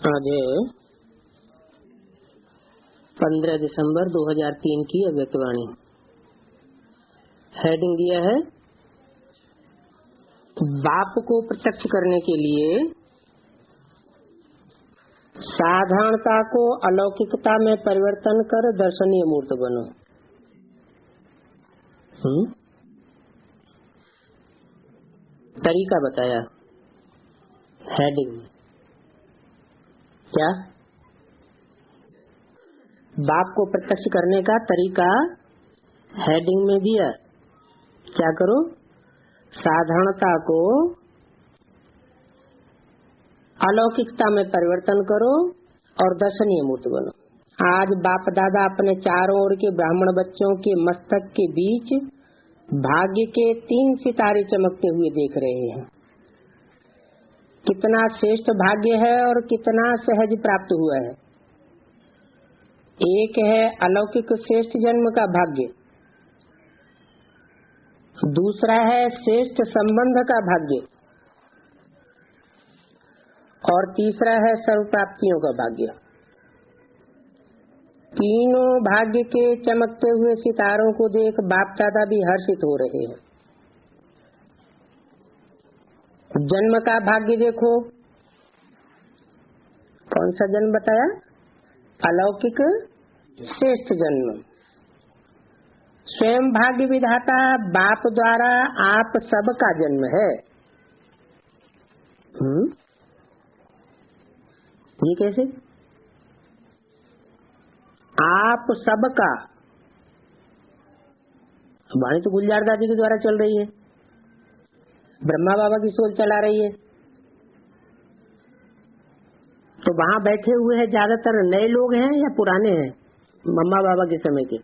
आज 15 दिसंबर 2003 की अव्यक्तवाणी। हेडिंग दिया है बाप को प्रत्यक्ष करने के लिए साधारणता को अलौकिकता में परिवर्तन कर दर्शनीय मूर्त बनो। तरीका बताया हेडिंग में। क्या बाप को प्रत्यक्ष करने का तरीका हेडिंग में दिया। क्या करो? साधारणता को अलौकिकता में परिवर्तन करो और दर्शनीय मूर्त बनो। आज बाप दादा अपने चारों ओर के ब्राह्मण बच्चों के मस्तक के बीच भाग्य के 3 सितारे चमकते हुए देख रहे हैं। कितना श्रेष्ठ भाग्य है और कितना सहज प्राप्त हुआ है। एक है अलौकिक श्रेष्ठ जन्म का भाग्य, दूसरा है श्रेष्ठ संबंध का भाग्य और तीसरा है सर्व प्राप्तियों का भाग्य। तीनों भाग्य के चमकते हुए सितारों को देख बाप दादा भी हर्षित हो रहे हैं। जन्म का भाग्य देखो, कौन सा जन्म बताया? अलौकिक श्रेष्ठ जन्म। स्वयं भाग्य विधाता बाप द्वारा आप सबका जन्म है। ये कैसे? आप सबका वाणी तो गुलजार दादी के द्वारा चल रही है, ब्रह्मा बाबा की सोच चला रही है। तो वहाँ बैठे हुए हैं ज्यादातर नए लोग हैं या पुराने हैं? मम्मा बाबा के समय के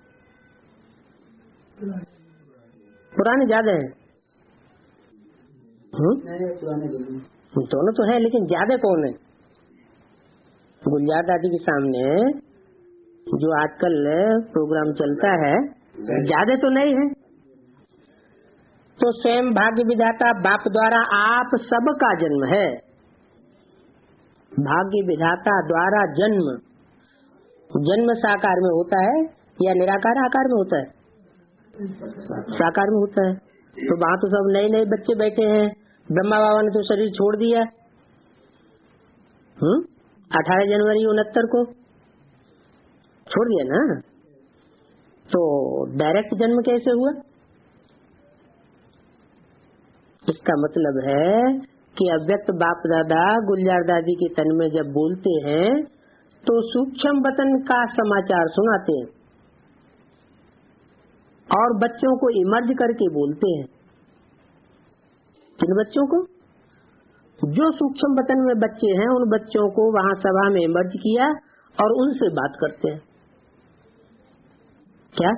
पुराने ज्यादा हैं। दोनों तो है, लेकिन ज्यादा कौन है? गुलजार दादी के सामने जो आजकल प्रोग्राम चलता है ज्यादा तो नहीं है। तो स्वयं भाग्य विधाता बाप द्वारा आप सबका जन्म है। भाग्य विधाता द्वारा जन्म, जन्म साकार में होता है या निराकार आकार में होता है? साकार में होता है। तो वहाँ तो सब नए नए बच्चे बैठे हैं। ब्रह्मा बाबा ने तो शरीर छोड़ दिया 18 जनवरी 69 को छोड़ दिया ना। तो डायरेक्ट जन्म कैसे हुआ? इसका मतलब है कि अव्यक्त बाप दादा गुलजार दादी के तन में जब बोलते हैं तो सूक्ष्म वतन का समाचार सुनाते हैं और बच्चों को इमर्ज करके बोलते हैं। किन बच्चों को? जो सूक्ष्म वतन में बच्चे हैं उन बच्चों को वहाँ सभा में इमर्ज किया और उनसे बात करते हैं। क्या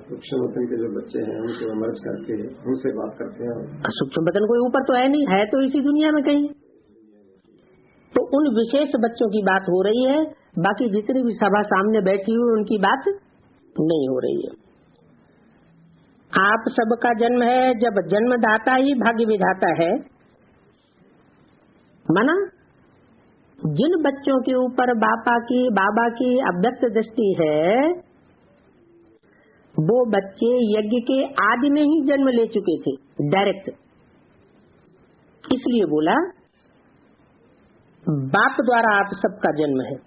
सूक्ष्म वतन के जो बच्चे हैं उनको इमर्ज करके उनसे बात करते हैं। सूक्ष्म वतन कोई ऊपर तो है नहीं, है तो इसी दुनिया में कहीं। तो उन विशेष बच्चों की बात हो रही है, बाकी जितनी भी सभा सामने बैठी हुई उनकी बात नहीं हो रही है। आप सबका जन्म है। जब जन्मदाता ही भाग्य विधाता है, माना जिन बच्चों के ऊपर बाबा की अव्यक्त दृष्टि है वो बच्चे यज्ञ के आदि में ही जन्म ले चुके थे डायरेक्ट। इसलिए बोला बाप द्वारा आप सबका जन्म है।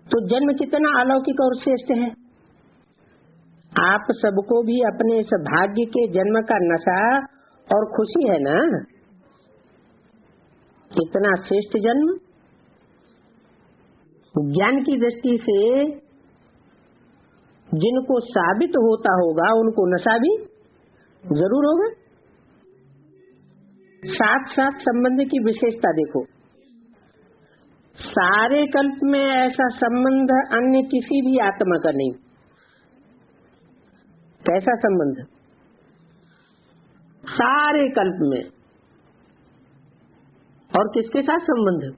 तो जन्म कितना अलौकिक और श्रेष्ठ है। आप सबको भी अपने इस भाग्य के जन्म का नशा और खुशी है ना। कितना श्रेष्ठ जन्म। ज्ञान की दृष्टि से जिनको साबित होता होगा उनको नशा भी जरूर होगा। साथ साथ संबंध की विशेषता देखो। सारे कल्प में ऐसा संबंध अन्य किसी भी आत्मा का नहीं। कैसा संबंध? सारे कल्प में। और किसके साथ संबंध?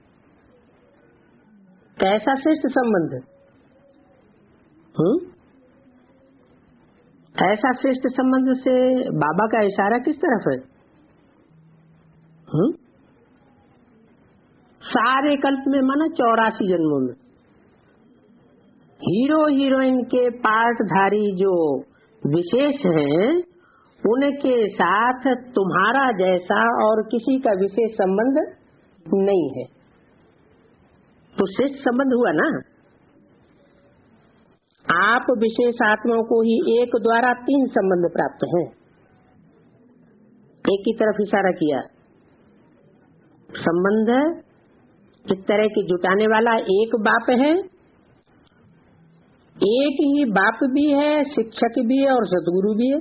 कैसा श्रेष्ठ संबंध? ऐसा श्रेष्ठ संबंध से बाबा का इशारा किस तरफ है? सारे कल्प में माना 84 जन्मों में हीरो हीरोइन के पार्टधारी जो विशेष हैं उनके साथ तुम्हारा जैसा और किसी का विशेष संबंध नहीं है। तो श्रेष्ठ संबंध हुआ ना। आप विशेष आत्माओं को ही एक द्वारा 3 संबंध प्राप्त हैं। एक की तरफ इशारा किया, संबंध इस तरह के जुटाने वाला एक बाप है, एक ही बाप भी है, शिक्षक भी है और सदगुरु भी है।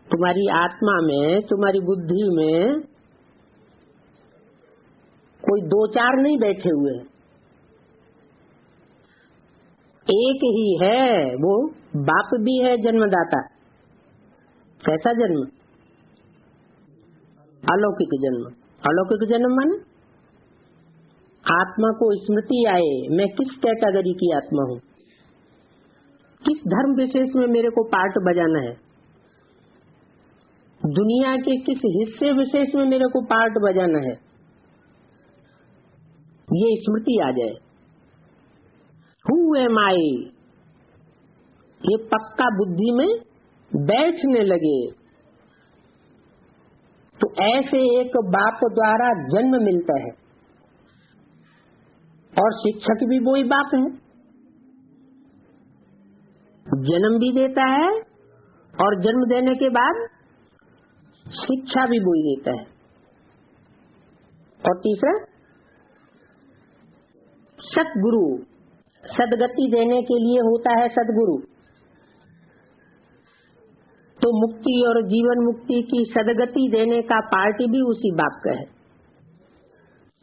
तुम्हारी आत्मा में, तुम्हारी बुद्धि में कोई 2-4 नहीं बैठे हुए, एक ही है। वो बाप भी है, जन्मदाता। कैसा जन्म? अलौकिक जन्म। अलौकिक जन्म माने आत्मा को स्मृति आए मैं किस कैटेगरी की आत्मा हूँ, किस धर्म विशेष में मेरे को पार्ट बजाना है, दुनिया के किस हिस्से विशेष में मेरे को पार्ट बजाना है, ये स्मृति आ जाए। हु एम आई, ये पक्का बुद्धि में बैठने लगे तो ऐसे एक बाप द्वारा जन्म मिलता है और शिक्षक भी वही बाप है, जन्म भी देता है और जन्म देने के बाद शिक्षा भी वही देता है। और तीसरा सतगुरु, सदगति देने के लिए होता है सदगुरु। तो मुक्ति और जीवन मुक्ति की सदगति देने का पार्टी भी उसी बाप का है।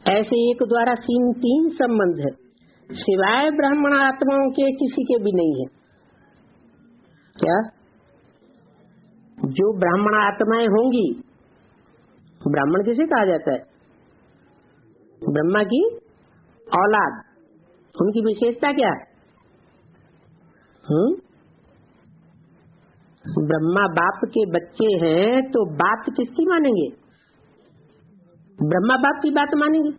ऐसे एक द्वारा 3 संबंध है, सिवाय ब्राह्मण आत्माओं के किसी के भी नहीं है। क्या? जो ब्राह्मण आत्माएं होंगी, ब्राह्मण किसे कहा जाता है? ब्रह्मा की औलाद। उनकी विशेषता क्या है? ब्रह्मा बाप के बच्चे हैं तो बात किसकी मानेंगे? ब्रह्मा बाप की बात मानेंगे।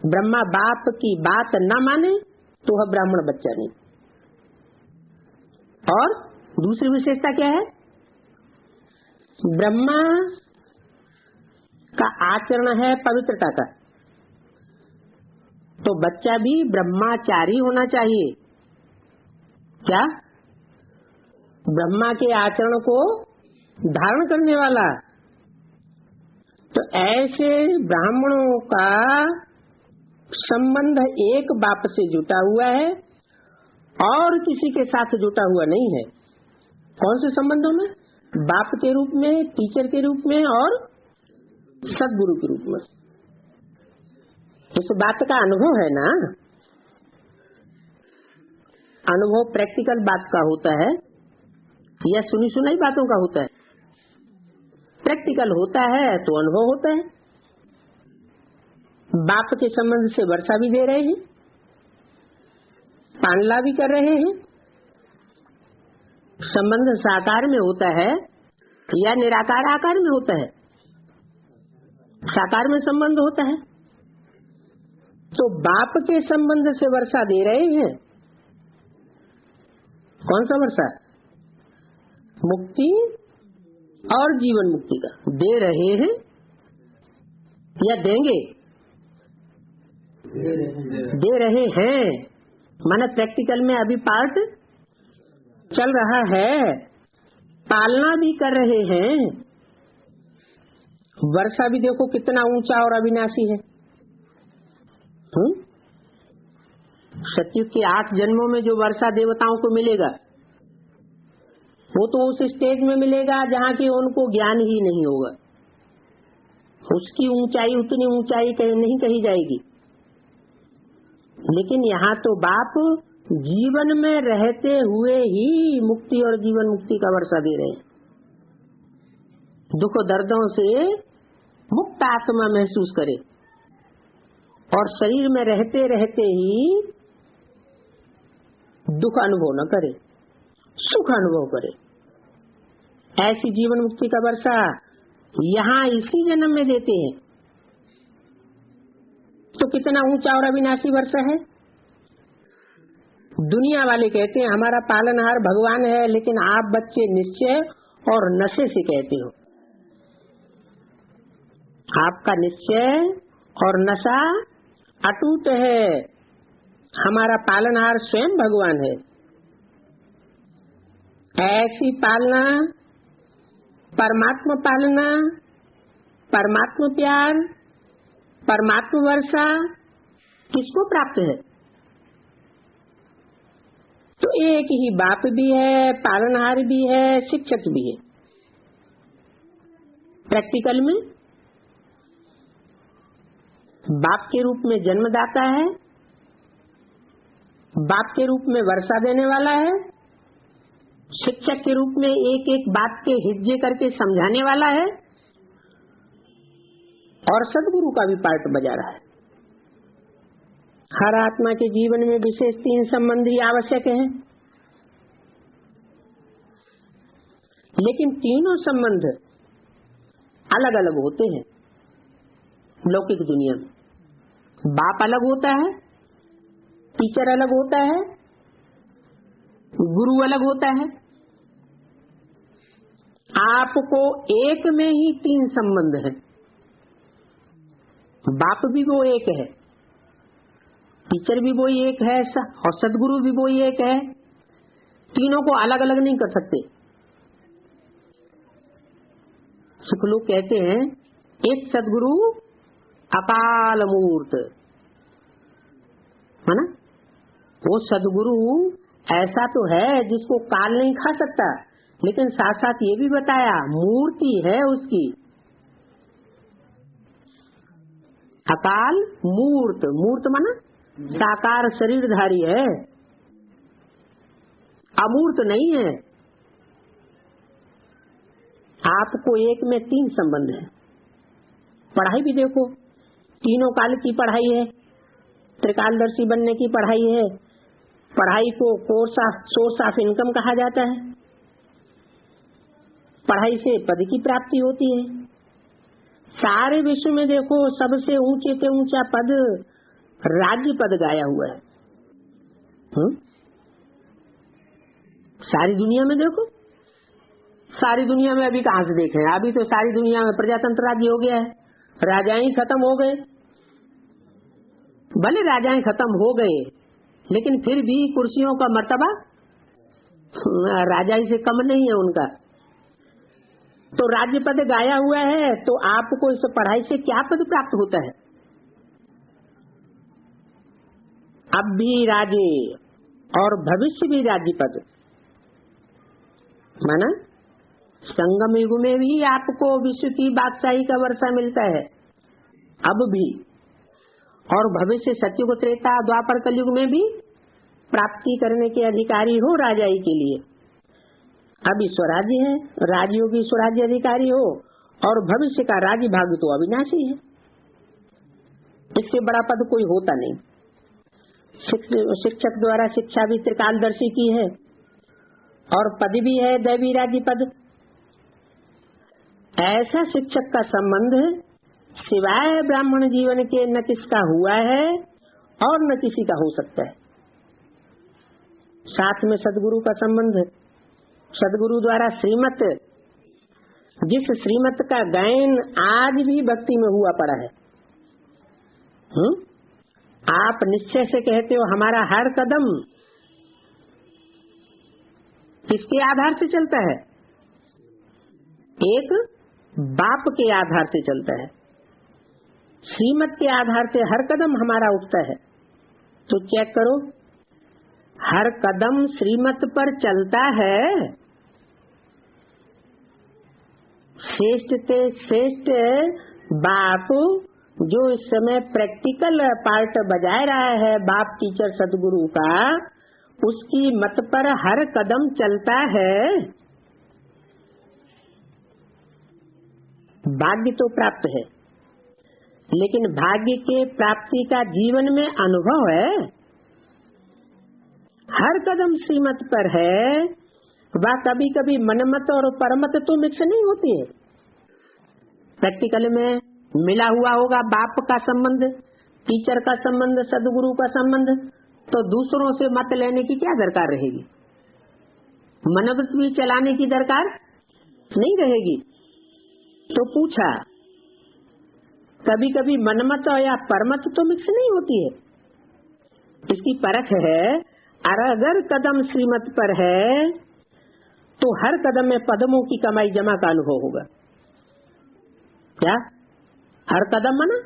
ब्रह्मा बाप की बात न माने तो वह ब्राह्मण बच्चा नहीं। और दूसरी विशेषता क्या है? ब्रह्मा का आचरण है पवित्रता का, तो बच्चा भी ब्रह्माचारी होना चाहिए। क्या? ब्रह्मा के आचरण को धारण करने वाला। तो ऐसे ब्राह्मणों का संबंध एक बाप से जुटा हुआ है और किसी के साथ जुटा हुआ नहीं है। कौन से संबंधों में? बाप के रूप में, टीचर के रूप में और सदगुरु के रूप में। इस बात का अनुभव है ना। अनुभव प्रैक्टिकल बात का होता है या सुनी सुनाई बातों का होता है? प्रैक्टिकल होता है तो अनुभव होता है। बाप के संबंध से वर्षा भी दे रहे हैं, पानला भी कर रहे हैं। संबंध साकार में होता है या निराकार आकार में होता है? साकार में संबंध होता है। तो बाप के संबंध से वर्षा दे रहे हैं। कौन सा वर्षा? मुक्ति और जीवन मुक्ति का दे रहे हैं या देंगे? दे रहे हैं। माना प्रैक्टिकल में अभी पार्ट चल रहा है, पालना भी कर रहे हैं। वर्षा भी देखो कितना ऊंचा और अविनाशी है। सतयुग के 8 जन्मों में जो वर्षा देवताओं को मिलेगा वो तो उस स्टेज में मिलेगा जहाँ की उनको ज्ञान ही नहीं होगा। उसकी ऊंचाई उतनी ऊंचाई नहीं कही जाएगी। लेकिन यहाँ तो बाप जीवन में रहते हुए ही मुक्ति और जीवन मुक्ति का वर्षा दे रहे हैं। दुख दर्दों से मुक्त आत्मा महसूस करे और शरीर में रहते रहते ही दुख अनुभव न करे, सुख अनुभव करे। ऐसी जीवन मुक्ति का वर्षा यहाँ इसी जन्म में देते हैं। तो कितना ऊंचा और अविनाशी वर्ष है। दुनिया वाले कहते हैं हमारा पालनहार भगवान है, लेकिन आप बच्चे निश्चय और नशे से कहते हो। आपका निश्चय और नशा अटूट है, हमारा पालनहार स्वयं भगवान है। ऐसी पालना, परमात्मा पालना, परमात्मा प्यार, परमात्मा वर्षा किसको प्राप्त है? तो एक ही बाप भी है, पालनहार भी है, शिक्षक भी है। प्रैक्टिकल में बाप के रूप में जन्मदाता है, बाप के रूप में वर्षा देने वाला है, शिक्षक के रूप में एक एक बात के हिज्जे करके समझाने वाला है, और सदगुरु का भी पार्ट बजा रहा है। हर आत्मा के जीवन में विशेष 3 संबंध ही आवश्यक हैं, लेकिन तीनों संबंध अलग अलग होते हैं। लौकिक दुनिया में बाप अलग होता है, टीचर अलग होता है, गुरु अलग होता है। आपको एक में ही 3 संबंध हैं। बाप भी वो एक है, टीचर भी वो एक है, और सदगुरु भी वो एक है। तीनों को अलग अलग नहीं कर सकते। सिख लोग कहते हैं एक सदगुरु अकाल मूर्त, है ना। वो सदगुरु ऐसा तो है जिसको काल नहीं खा सकता, लेकिन साथ साथ ये भी बताया मूर्ति है उसकी। अकाल मूर्त, मूर्त माना साकार शरीरधारी है, अमूर्त नहीं है। आपको एक में 3 संबंध है। पढ़ाई भी देखो, तीनों काल की पढ़ाई है, त्रिकालदर्शी बनने की पढ़ाई है। पढ़ाई को सोर्स ऑफ इनकम कहा जाता है। पढ़ाई से पद की प्राप्ति होती है। सारे विश्व में देखो सबसे ऊंचे से ऊंचा पद राज्य पद गाया हुआ है। सारी दुनिया में देखो, सारी दुनिया में अभी कहाँ से देखें, अभी तो सारी दुनिया में प्रजातंत्र राज्य हो गया है, राजाएं खत्म हो गए। भले राजाएं खत्म हो गए, लेकिन फिर भी कुर्सियों का मर्तबा राजाई से कम नहीं है उनका। तो राज्य पद गाया हुआ है, तो आपको इस पढ़ाई से क्या पद प्राप्त होता है? अब भी राज्य और भविष्य भी राज्य पद, माना संगम युग में भी आपको विश्व की बादशाही का वर्षा मिलता है, अब भी, और भविष्य सत्युग त्रेता द्वापर कलयुग में भी प्राप्ति करने के अधिकारी हो राजाई के लिए। अभी स्वराज्य है, राजयोगी स्वराज्य अधिकारी हो, और भविष्य का राज्य भाग्य तो अविनाशी है। इससे बड़ा पद कोई होता नहीं। शिक्षक द्वारा शिक्षा भी त्रिकालदर्शी की है, और पद भी है दैवी राज्य पद। ऐसा शिक्षक का संबंध सिवाय ब्राह्मण जीवन के न किसका हुआ है और न किसी का हो सकता है। साथ में सदगुरु का संबंध, सदगुरु द्वारा श्रीमत, जिस श्रीमत का गायन आज भी भक्ति में हुआ पड़ा है। आप निश्चय से कहते हो हमारा हर कदम किसके आधार से चलता है? एक बाप के आधार से चलता है, श्रीमत के आधार से हर कदम हमारा उठता है। तो चेक करो, हर कदम श्रीमत पर चलता है। श्रेष्ठ से श्रेष्ठ बाप जो इस समय प्रैक्टिकल पार्ट बजा रहा है, बाप टीचर सदगुरु का, उसकी मत पर हर कदम चलता है। भाग्य तो प्राप्त है, लेकिन भाग्य के प्राप्ति का जीवन में अनुभव है। हर कदम श्रीमत पर है, वह कभी कभी मनमत और परमत तो मिक्स नहीं होती है। प्रैक्टिकल में मिला हुआ होगा बाप का संबंध टीचर का संबंध, सदगुरु का संबंध, तो दूसरों से मत लेने की क्या दरकार रहेगी? मनोवृत्ति भी चलाने की दरकार नहीं रहेगी। तो पूछा, कभी कभी मनमत या परमत तो मिक्स नहीं होती है, इसकी परख है। अगर कदम श्रीमत पर है तो हर कदम में पदमों की कमाई जमा का अनुभव होगा। क्या? हर कदम मना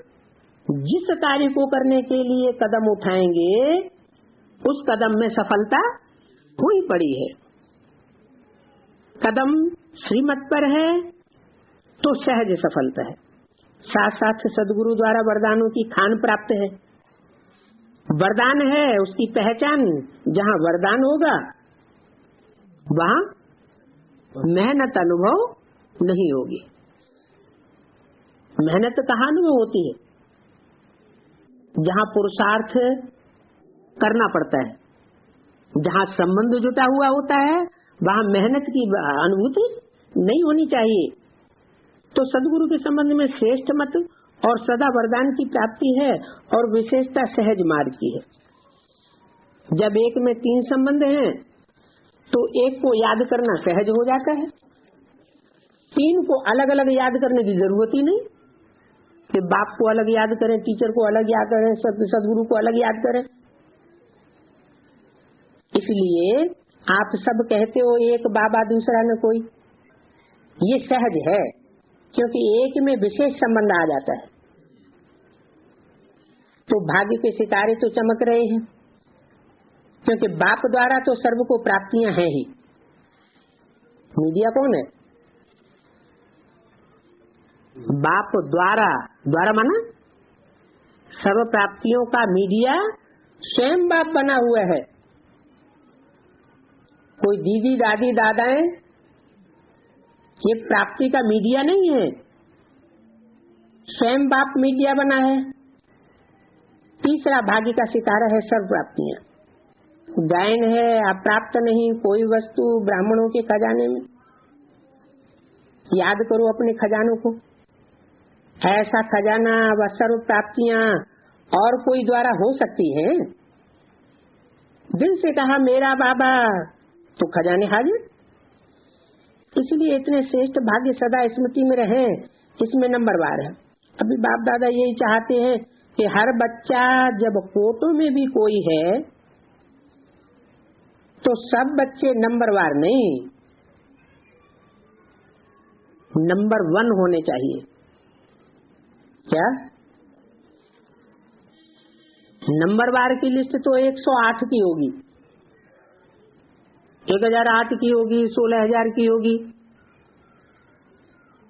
जिस कार्य को करने के लिए कदम उठाएंगे उस कदम में सफलता हुई पड़ी है। कदम श्रीमत पर है तो सहज सफलता है। साथ साथ सदगुरु द्वारा वरदानों की खान प्राप्त है। वरदान है उसकी पहचान, जहाँ वरदान होगा वहाँ मेहनत अनुभव नहीं होगी। मेहनत कहाँ अनुभव होती है? जहाँ पुरुषार्थ करना पड़ता है, जहाँ संबंध जुटा हुआ होता है, वहाँ मेहनत की अनुभूति नहीं होनी चाहिए। तो सदगुरु के संबंध में श्रेष्ठ मत और सदा वरदान की प्राप्ति है और विशेषता सहज मार्ग की है। जब एक में 3 संबंध हैं तो एक को याद करना सहज हो जाता है। 3 को अलग अलग याद करने की जरूरत ही नहीं कि बाप को अलग याद करें, टीचर को अलग याद करें, सदगुरु को अलग याद करें। इसलिए आप सब कहते हो एक बाबा दूसरा न कोई, ये सहज है क्योंकि एक में विशेष संबंध आ जाता है। तो भाग्य के सितारे तो चमक रहे हैं क्योंकि बाप द्वारा तो सर्व को प्राप्तियां हैं ही। मीडिया कौन है? बाप द्वारा, द्वारा माना सर्व प्राप्तियों का मीडिया स्वयं बाप बना हुआ है। कोई दीदी दादी दादाएं ये प्राप्ति का मीडिया नहीं है, स्वयं बाप मीडिया बना है। तीसरा भाग्य का सितारा है सर्व प्राप्तियां। गायन है अप्राप्त नहीं कोई वस्तु ब्राह्मणों के खजाने में। याद करो अपने खजानों को, ऐसा खजाना व सर्व प्राप्तियां और कोई द्वारा हो सकती है? दिल से कहा मेरा बाबा तो खजाने हाजिर। इसलिए इतने श्रेष्ठ भाग्य सदा स्मृति में रहे, इसमें नंबरवार है। अभी बाप दादा यही चाहते हैं कि हर बच्चा जब फोटो में भी कोई है तो सब बच्चे नंबरवार नहीं, नंबर 1 होने चाहिए। क्या? नंबरवार की लिस्ट तो 108 की होगी, 1008 की होगी, 16,000 की होगी,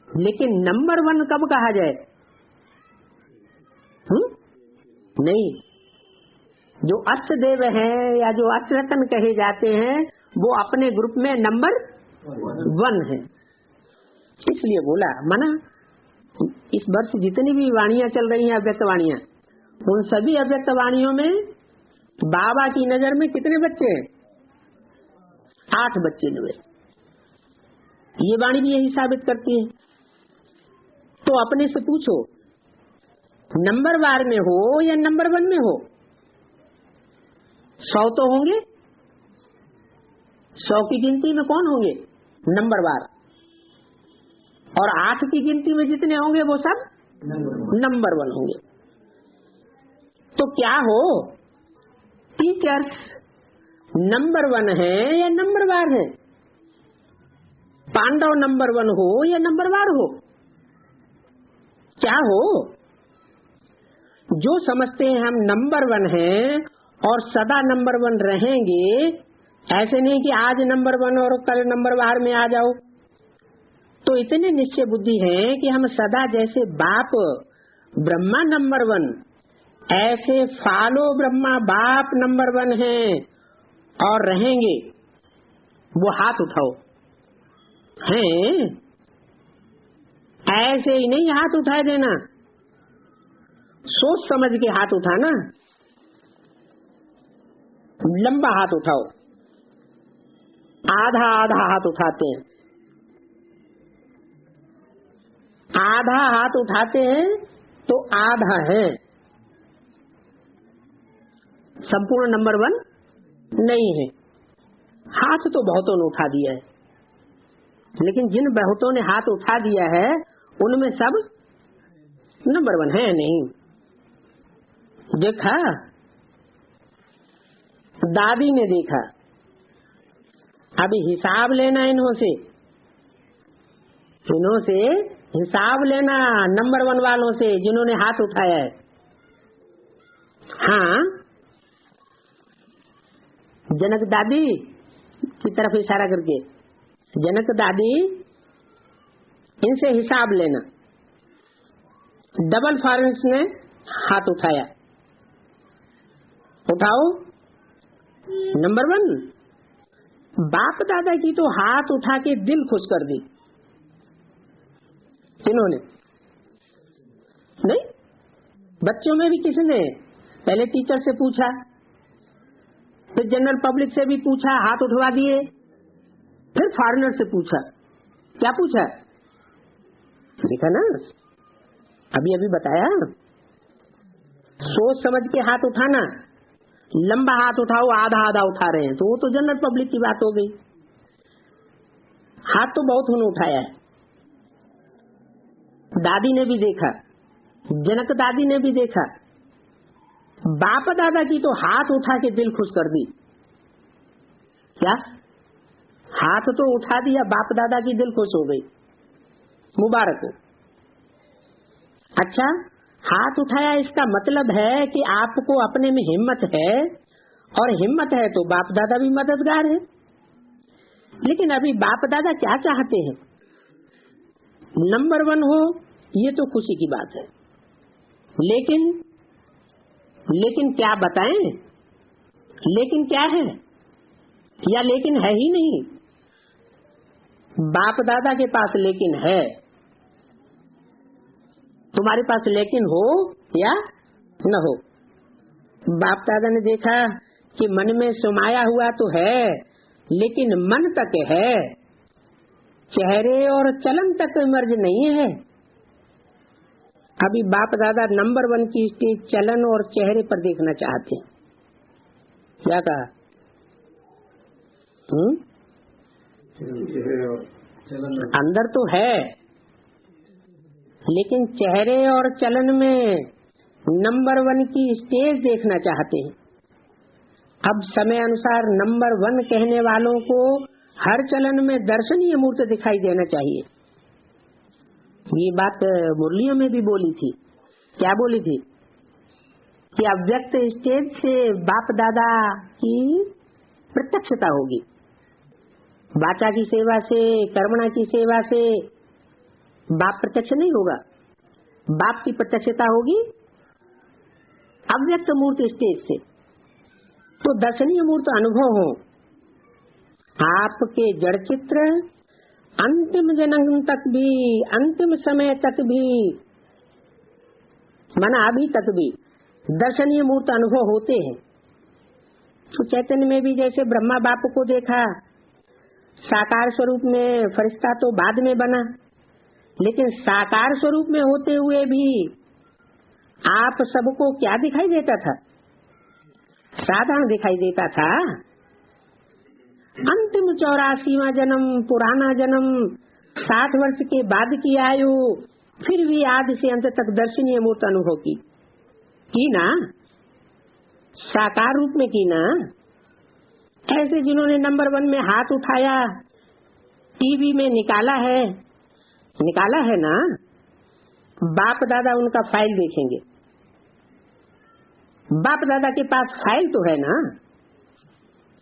लेकिन नंबर 1 कब कहा जाए? नहीं। जो अष्टदेव हैं या जो अष्टरत्न कहे जाते हैं वो अपने ग्रुप में नंबर 1 है। इसलिए बोला माना इस वर्ष जितनी भी वाणियां चल रही हैं अव्यक्त वाणियां, उन सभी अव्यक्त वाणियों में बाबा की नजर में कितने बच्चे हैं? 8 बच्चे हुए। ये वाणी भी यही साबित करती है। तो अपने से पूछो नंबरवार में हो या नंबर 1 में हो? 100 तो होंगे, 100 की गिनती में कौन होंगे? नंबरवार। और 8 की गिनती में जितने होंगे वो सब नंबर 1 होंगे। तो क्या हो? टीचर्स नंबर 1 है या नंबरवार है? पांडव नंबर 1 हो या नंबरवार हो? क्या हो? जो समझते हैं हम नंबर 1 हैं और सदा नंबर 1 रहेंगे, ऐसे नहीं कि आज नंबर 1 और कल नंबरवार में आ जाओ। तो इतने निश्चय बुद्धि हैं कि हम सदा जैसे बाप ब्रह्मा नंबर 1, ऐसे फालो ब्रह्मा बाप नंबर 1 हैं और रहेंगे। वो हाथ उठाओ। हैं? ऐसे ही नहीं हाथ उठा देना, सोच समझ के हाथ उठाना। लंबा हाथ उठाओ। आधा आधा हाथ उठाते हैं, आधा हाथ उठाते हैं तो आधा है, संपूर्ण नंबर 1 नहीं है। हाथ तो बहुतों ने उठा दिया है, लेकिन जिन बहुतों ने हाथ उठा दिया है उनमें सब नंबर 1 है नहीं। देखा, दादी ने देखा, अभी हिसाब लेना इन्हों से हिसाब लेना नंबर 1 वालों से जिन्होंने हाथ उठाया है। हाँ, जनक दादी की तरफ इशारा करके, जनक दादी इनसे हिसाब लेना। डबल फॉरेंस ने हाथ उठाया, उठाओ। नंबर 1, बाप दादा की तो हाथ उठा के दिल खुश कर दी। इन्होंने नहीं, बच्चों में भी किसने पहले टीचर से पूछा, फिर जनरल पब्लिक से भी पूछा, हाथ उठवा दिए, फिर फॉरेनर से पूछा। क्या पूछा? देखा ना, अभी अभी बताया, सोच समझ के हाथ उठाना। लंबा हाथ उठाओ, आधा आधा उठा रहे हैं तो वो तो जनरल पब्लिक की बात हो गई। हाथ तो बहुत उन्होंने उठाया है। दादी ने भी देखा, जनक दादी ने भी देखा, बाप दादा की तो हाथ उठा के दिल खुश कर दी। क्या? हाथ तो उठा दिया, बाप दादा की दिल खुश हो गई, मुबारक हो। अच्छा, हाथ उठाया इसका मतलब है कि आपको अपने में हिम्मत है, और हिम्मत है तो बाप दादा भी मददगार है। लेकिन अभी बाप दादा क्या चाहते हैं? नंबर 1 हो, ये तो खुशी की बात है, लेकिन क्या बताएं? लेकिन क्या है, या लेकिन है ही नहीं। बाप दादा के पास लेकिन है, तुम्हारे पास लेकिन हो या न हो। बाप दादा ने देखा कि मन में समाया हुआ तो है, लेकिन मन तक है, चेहरे और चलन तक मर्ज नहीं है। अभी बाप दादा नंबर 1 की स्टेज चलन और चेहरे पर देखना चाहते हैं। क्या कहा? अंदर तो है, लेकिन चेहरे और चलन में नंबर 1 की स्टेज देखना चाहते हैं। अब समय अनुसार नंबर 1 कहने वालों को हर चलन में दर्शनीय मूर्त दिखाई देना चाहिए। ये बात मुरलियों में भी बोली थी। क्या बोली थी? कि अव्यक्त स्टेज से बाप दादा की प्रत्यक्षता होगी। वाचा की सेवा से, कर्मणा की सेवा से बाप प्रत्यक्ष नहीं होगा, बाप की प्रत्यक्षता होगी अव्यक्त मूर्त स्टेज से। तो दर्शनीय मूर्त अनुभव हो। आपके जड़ चित्र अंतिम जन्म तक भी, अंतिम समय तक भी, माना अभी तक भी दर्शनीय मूर्त अनुभव होते हैं। तो चैतन्य में भी जैसे ब्रह्मा बाप को देखा साकार स्वरूप में, फरिश्ता तो बाद में बना, लेकिन साकार स्वरूप में होते हुए भी आप सबको क्या दिखाई देता था? साधारण दिखाई देता था। अंतिम 84वां जन्म, पुराना जन्म, 60 वर्ष के बाद की आयु, फिर भी आदि से अंत तक दर्शनीय मूर्त अनुभव की ना, साकार रूप में की ना। ऐसे जिन्होंने नंबर 1 में हाथ उठाया, टीवी में निकाला है ना, बाप दादा उनका फाइल देखेंगे। बाप दादा के पास फाइल तो है ना।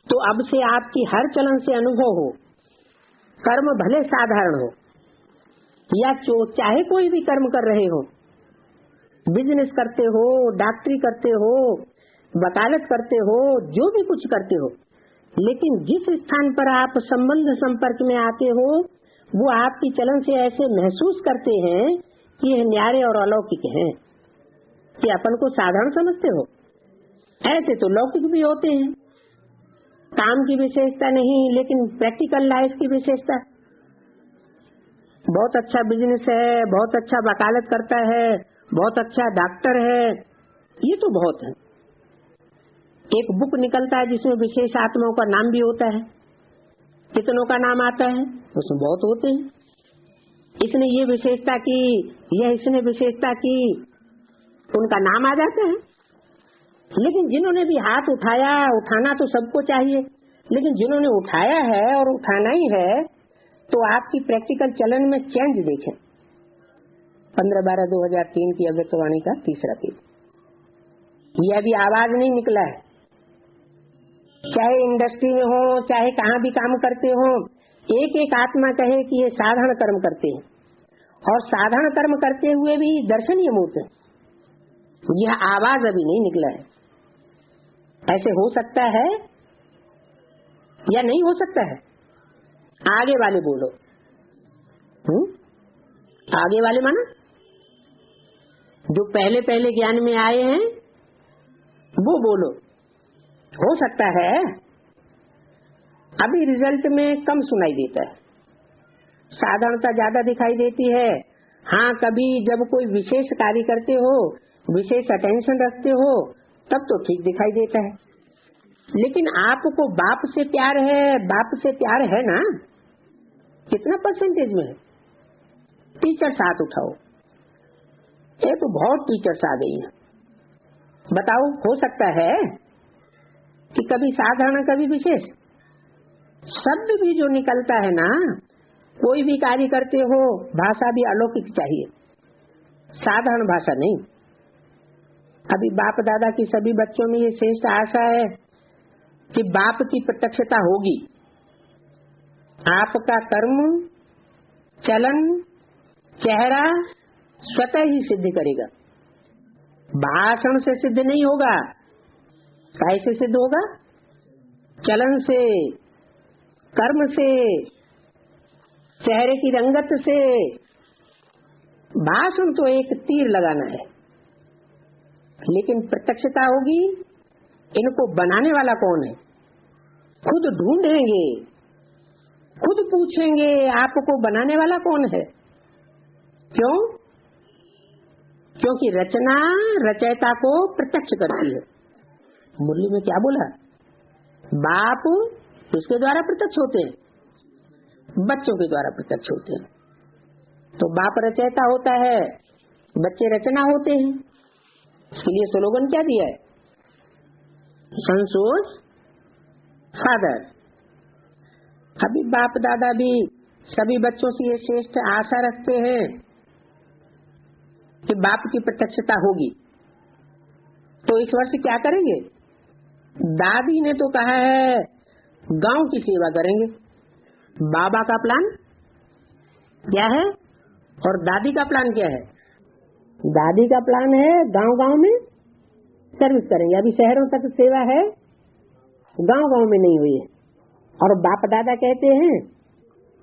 तो अब से आपकी हर चलन से अनुभव हो, कर्म भले साधारण हो या चाहे कोई भी कर्म कर रहे हो, बिजनेस करते हो, डॉक्टरी करते हो, वकालत करते हो, जो भी कुछ करते हो, लेकिन जिस स्थान पर आप संबंध संपर्क में आते हो, वो आपकी चलन से ऐसे महसूस करते हैं कि यह न्यारे और अलौकिक हैं, कि अपन को साधारण समझते हो। ऐसे तो लौकिक भी होते हैं, काम की विशेषता नहीं, लेकिन प्रैक्टिकल लाइफ की विशेषता। बहुत अच्छा बिजनेस है, बहुत अच्छा वकालत करता है, बहुत अच्छा डॉक्टर है, ये तो बहुत है। एक बुक निकलता है जिसमें विशेष आत्माओं का नाम भी होता है। कितनों का नाम आता है? उसमें बहुत होते हैं। इसने ये विशेषता की, यह इसने विशेषता की, उनका नाम आ जाता है। लेकिन जिन्होंने भी हाथ उठाया, उठाना तो सबको चाहिए, लेकिन जिन्होंने उठाया है और उठाना ही है, तो आपकी प्रैक्टिकल चलन में चेंज देखें। 15/12/2003 की अव्यक्तवाणी का 3रा पेज। ये अभी आवाज नहीं निकला है। चाहे इंडस्ट्री में हो, चाहे कहाँ भी काम करते हो, एक एक आत्मा कहे कि ये साधारण कर्म करते हैं, और साधारण कर्म करते हुए भी दर्शनीय मूर्त है। यह आवाज अभी नहीं निकला है। ऐसे हो सकता है या नहीं हो सकता है? आगे वाले बोलो। आगे वाले माना जो पहले पहले ज्ञान में आए हैं वो बोलो। हो सकता है। अभी रिजल्ट में कम सुनाई देता है, साधारणता ज्यादा दिखाई देती है। हाँ, कभी जब कोई विशेष कार्य करते हो, विशेष अटेंशन रखते हो, तब तो ठीक दिखाई देता है। लेकिन आपको बाप से प्यार है, बाप से प्यार है ना? कितना परसेंटेज में है? टीचर्स हाथ उठाओ। ये तो बहुत टीचर्स आ गई हैं। बताओ, हो सकता है कि कभी साधारण कभी विशेष? शब्द भी जो निकलता है ना, कोई भी कार्य करते हो, भाषा भी अलौकिक चाहिए, साधारण भाषा नहीं। अभी बाप दादा की सभी बच्चों में ये श्रेष्ठ आशा है कि बाप की प्रत्यक्षता होगी। आपका कर्म, चलन, चेहरा स्वतः ही सिद्ध करेगा। भाषण से सिद्ध नहीं होगा। कैसे सिद्ध होगा? चलन से, कर्म से, चेहरे की रंगत से। भाषण तो एक तीर लगाना है, लेकिन प्रत्यक्षता होगी। इनको बनाने वाला कौन है? खुद ढूंढेंगे, खुद पूछेंगे आपको बनाने वाला कौन है। क्यों? क्योंकि रचना रचयिता को प्रत्यक्ष करती है। मुरली में क्या बोला? बाप किसके द्वारा प्रत्यक्ष होते हैं? बच्चों के द्वारा प्रत्यक्ष होते हैं। तो बाप रचयिता होता है, बच्चे रचना होते हैं। इसके लिए स्लोगन क्या दिया है? संसोज फादर। अभी बाप दादा भी सभी बच्चों से ये श्रेष्ठ आशा रखते हैं कि बाप की प्रत्यक्षता होगी। तो इस वर्ष क्या करेंगे? दादी ने तो कहा है गांव की सेवा करेंगे। बाबा का प्लान क्या है और दादी का प्लान क्या है? दादी का प्लान है गांव गांव में सर्विस करेंगे। अभी शहरों तक सेवा है, गांव गांव में नहीं हुई है। और बाप दादा कहते हैं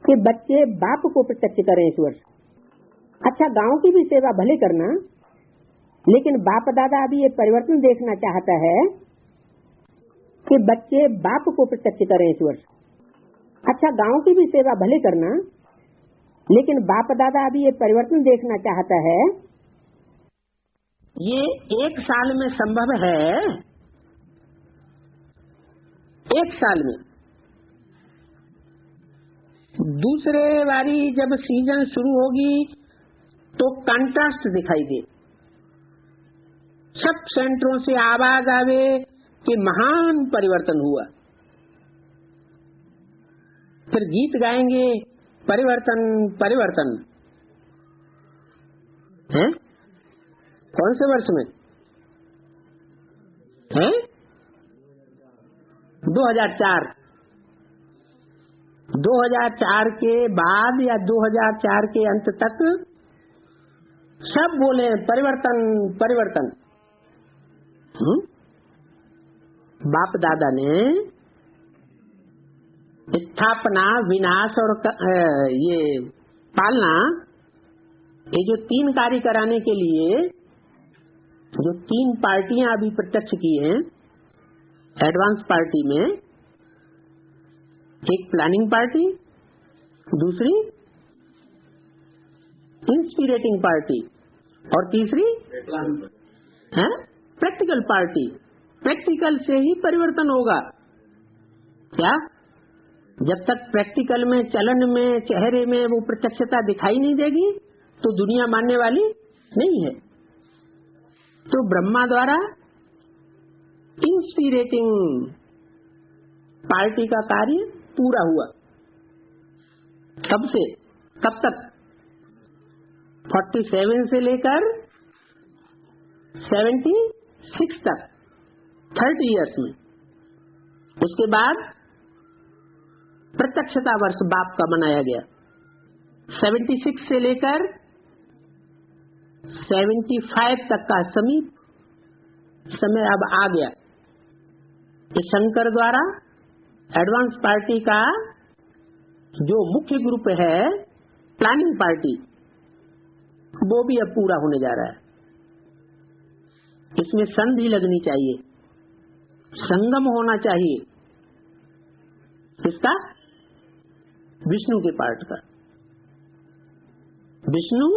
कि बच्चे बाप को प्रत्यक्ष करें इस वर्ष। अच्छा, गांव की भी सेवा भले करना, लेकिन बाप दादा अभी ये परिवर्तन देखना चाहता है कि बच्चे बाप को प्रत्यक्ष करें इस वर्ष। अच्छा, गांव की भी सेवा भले करना, लेकिन बाप दादा अभी ये परिवर्तन देखना चाहता है। ये 1 साल में संभव है। 1 साल में। दूसरे बारी जब सीजन शुरू होगी तो कंट्रास्ट दिखाई दे। सब सेंटरों से आवाज आवे कि महान परिवर्तन हुआ। फिर गीत गाएंगे परिवर्तन परिवर्तन। हैं? कौन से वर्ष में है? 2004। 2004 के बाद या 2004 के अंत तक सब बोले परिवर्तन परिवर्तन। बाप दादा ने स्थापना, विनाश और ये पालना, ये जो 3 कार्य कराने के लिए जो 3 पार्टियां अभी प्रत्यक्ष की हैं एडवांस पार्टी में, एक प्लानिंग पार्टी, दूसरी इंस्पिरेटिंग पार्टी और तीसरी प्रैक्टिकल पार्टी। प्रैक्टिकल से ही परिवर्तन होगा। क्या? जब तक प्रैक्टिकल में, चलन में, चेहरे में वो प्रत्यक्षता दिखाई नहीं देगी तो दुनिया मानने वाली नहीं है। तो ब्रह्मा द्वारा इंस्पिरेटिंग पार्टी का कार्य पूरा हुआ। कब से कब तक? 47 से लेकर 76 तक, 30 इयर्स में। उसके बाद प्रत्यक्षता वर्ष बाप का मनाया गया। 76 से लेकर 75 तक का समय अब आ गया। इस शंकर द्वारा एडवांस पार्टी का जो मुख्य ग्रुप है, प्लानिंग पार्टी, वो भी अब पूरा होने जा रहा है। इसमें संधि लगनी चाहिए, संगम होना चाहिए। किसका? विष्णु के पार्ट का। विष्णु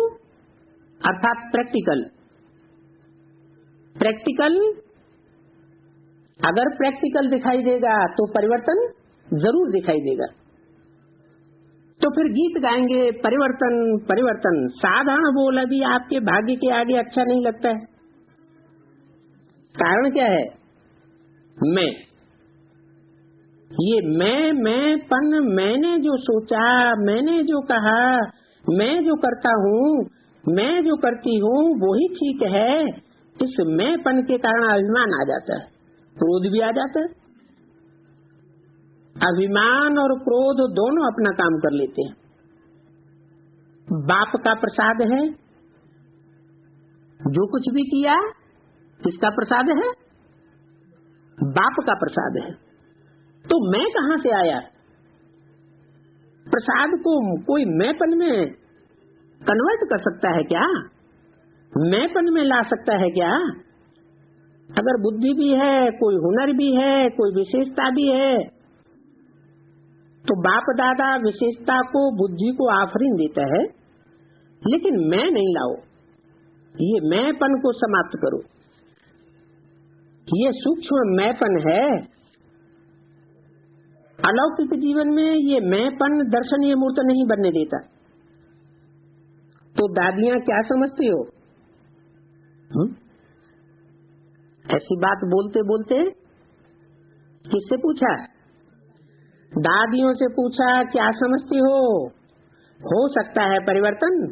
अर्थात प्रैक्टिकल। अगर प्रैक्टिकल दिखाई देगा तो परिवर्तन जरूर दिखाई देगा। तो फिर गीत गाएंगे परिवर्तन परिवर्तन। साधारण बोल अभी आपके भाग्य के आगे अच्छा नहीं लगता है। कारण क्या है? मैं, ये मैंपन, मैंने जो सोचा, मैंने जो कहा, मैं जो करता हूँ, मैं जो करती हूँ वही ठीक है। इस मैंपन के कारण अभिमान आ जाता है, क्रोध भी आ जाता है। अभिमान और क्रोध दोनों अपना काम कर लेते हैं। बाप का प्रसाद है, जो कुछ भी किया किसका प्रसाद है? बाप का प्रसाद है। तो मैं कहाँ से आया? प्रसाद को कोई मैंपन में कन्वर्ट कर सकता है क्या? मैंपन में ला सकता है क्या? अगर बुद्धि भी है, कोई हुनर भी है, कोई विशेषता भी है, तो बाप दादा विशेषता को, बुद्धि को आफरीन देता है। लेकिन मैं नहीं लाओ, ये मैंपन को समाप्त करो। ये सूक्ष्म मैंपन है। अलौकिक जीवन में ये मैंपन दर्शनीय मूर्त नहीं बनने देता। तो दादियां क्या समझती हो? ऐसी बात बोलते बोलते किससे पूछा? दादियों से पूछा, क्या समझती हो सकता है परिवर्तन?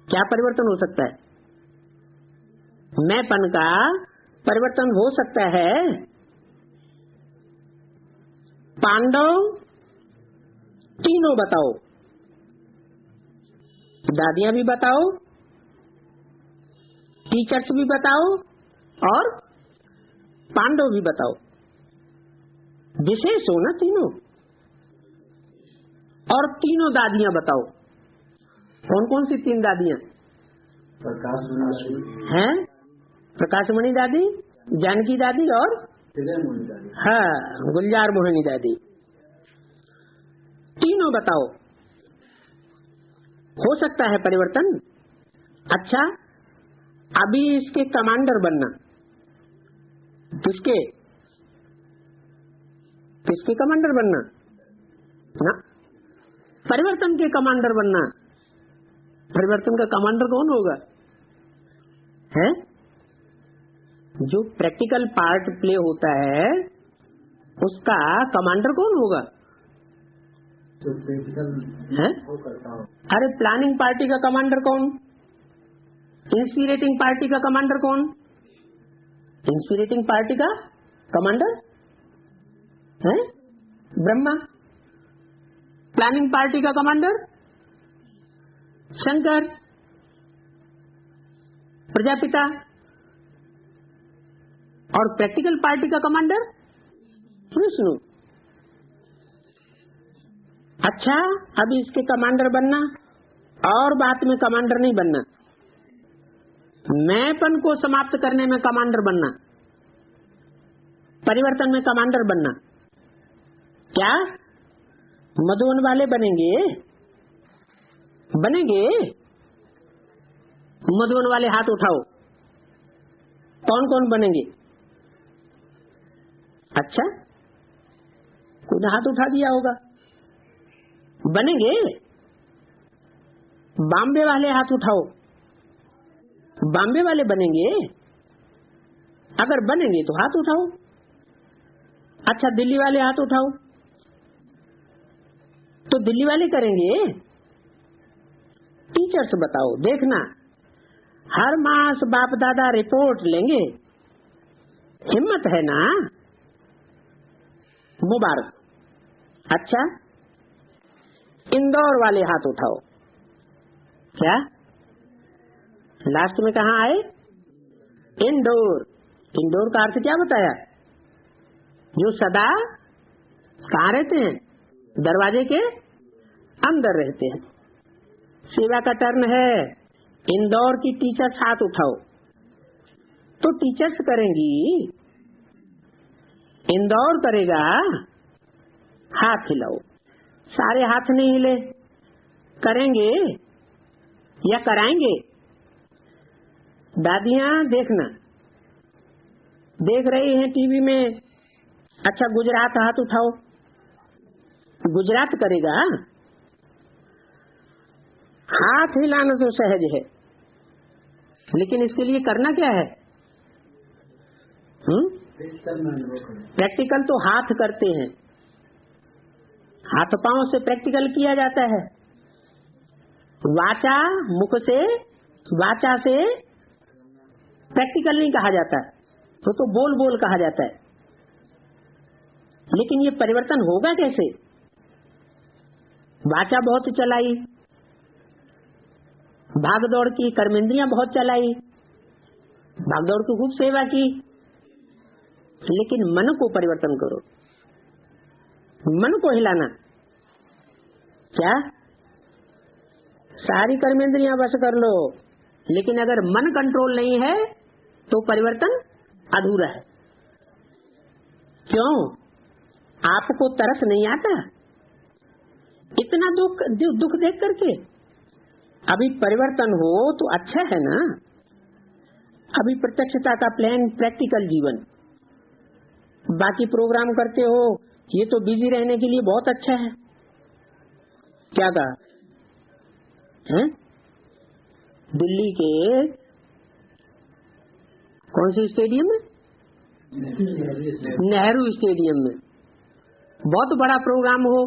क्या परिवर्तन हो सकता है? मैंपन का परिवर्तन हो सकता है। पांडव तीनों बताओ, दादियां भी बताओ, टीचर्स भी बताओ और पांडव भी बताओ। विशेष हो ना तीनों। और तीनों दादियां बताओ। कौन कौन सी तीन दादियां हैं? प्रकाशमणि दादी, जानकी दादी और हाँ, गुलजार मोहिनी दादी। तीनों बताओ। हो सकता है परिवर्तन? अच्छा, अभी इसके कमांडर बनना। किसके कमांडर बनना? ना, परिवर्तन के कमांडर बनना। परिवर्तन का कमांडर कौन होगा? है जो प्रैक्टिकल पार्ट प्ले होता है, उसका कमांडर कौन होगा? जो प्रैक्टिकल है? वो करता हूँ। अरे प्लानिंग पार्टी का कमांडर कौन? इंस्पिरेटिंग पार्टी का कमांडर कौन? इंस्पिरेटिंग पार्टी का कमांडर है ब्रह्मा। प्लानिंग पार्टी का कमांडर शंकर, प्रजापिता। और प्रैक्टिकल पार्टी का कमांडर विष्णु। अच्छा, अभी इसके कमांडर बनना और बात में कमांडर नहीं बनना। मैंपन को समाप्त करने में कमांडर बनना, परिवर्तन में कमांडर बनना। क्या मधुबन वाले बनेंगे? मधुबन वाले हाथ उठाओ। कौन कौन बनेंगे? अच्छा, कोई ने हाथ उठा दिया होगा। बनेंगे? बॉम्बे वाले हाथ उठाओ। बॉम्बे वाले बनेंगे? अगर बनेंगे तो हाथ उठाओ। अच्छा, दिल्ली वाले हाथ उठाओ। तो दिल्ली वाले करेंगे। टीचर्स बताओ, देखना हर मास बाप दादा रिपोर्ट लेंगे। हिम्मत है ना? मुबारक। अच्छा, इंदौर वाले हाथ उठाओ। क्या लास्ट में कहाँ आए? इंदौर। इंदौर का अर्थ क्या बताया? जो सदा कहाँ रहते हैं? दरवाजे के अंदर रहते हैं। सेवा का टर्न है। इंदौर की टीचर्स हाथ उठाओ। तो टीचर्स करेंगी, इंदौर करेगा, हाथ हिलाओ। सारे हाथ नहीं हिले। करेंगे या कराएंगे? दादियां देखना, देख रही हैं टीवी में। अच्छा, गुजरात हाथ उठाओ। गुजरात करेगा? हाथ हिलाना तो सहज है, लेकिन इसके लिए करना क्या है? प्रैक्टिकल तो हाथ करते हैं। हाथ पांव से प्रैक्टिकल किया जाता है। वाचा, मुख से, वाचा से प्रैक्टिकल नहीं कहा जाता, तो बोल बोल कहा जाता है। लेकिन ये परिवर्तन होगा कैसे? वाचा बहुत चलाई, भाग दौड़ की, कर्मेंद्रियां बहुत चलाई, भाग दौड़ की खूब सेवा की, लेकिन मन को परिवर्तन करो। मन को हिलाना। क्या? सारी कर्मेंद्रियां बस कर लो, लेकिन अगर मन कंट्रोल नहीं है तो परिवर्तन अधूरा है। क्यों? आपको तरस नहीं आता इतना दुख देख करके? अभी परिवर्तन हो तो अच्छा है ना। अभी प्रत्यक्षता का प्लान, प्रैक्टिकल जीवन, बाकी प्रोग्राम करते हो, ये तो बिजी रहने के लिए बहुत अच्छा है। क्या कहा है? दिल्ली के कौन से स्टेडियम में? नेहरू स्टेडियम में बहुत बड़ा प्रोग्राम हो,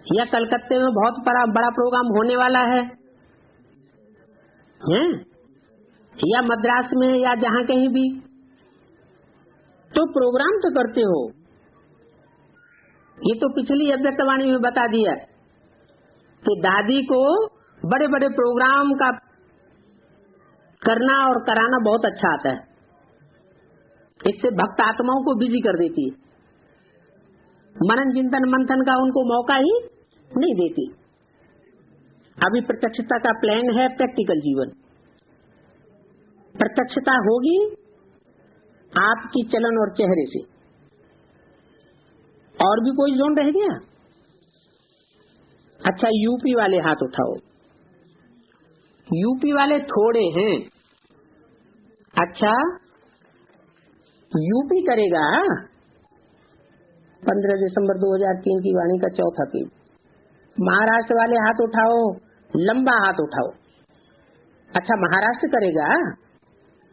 या कलकत्ते में बहुत बड़ा प्रोग्राम होने वाला है, या मद्रास में, या जहाँ कहीं भी, तो प्रोग्राम तो करते हो। ये तो पिछली अव्यक्तवाणी में बता दिया कि दादी को बड़े बड़े प्रोग्राम का करना और कराना बहुत अच्छा आता है। इससे भक्त आत्माओं को बिजी कर देती है, मनन चिंतन मंथन का उनको मौका ही नहीं देती। अभी प्रत्यक्षता का प्लान है, प्रैक्टिकल जीवन। प्रत्यक्षता होगी आपकी चलन और चेहरे से। और भी कोई जोन रह गया? अच्छा, यूपी वाले हाथ उठाओ। यूपी वाले थोड़े हैं। अच्छा, यूपी करेगा। 15 दिसंबर 2003 की वाणी का चौथा पेज। महाराष्ट्र वाले हाथ उठाओ, लंबा हाथ उठाओ। अच्छा, महाराष्ट्र करेगा,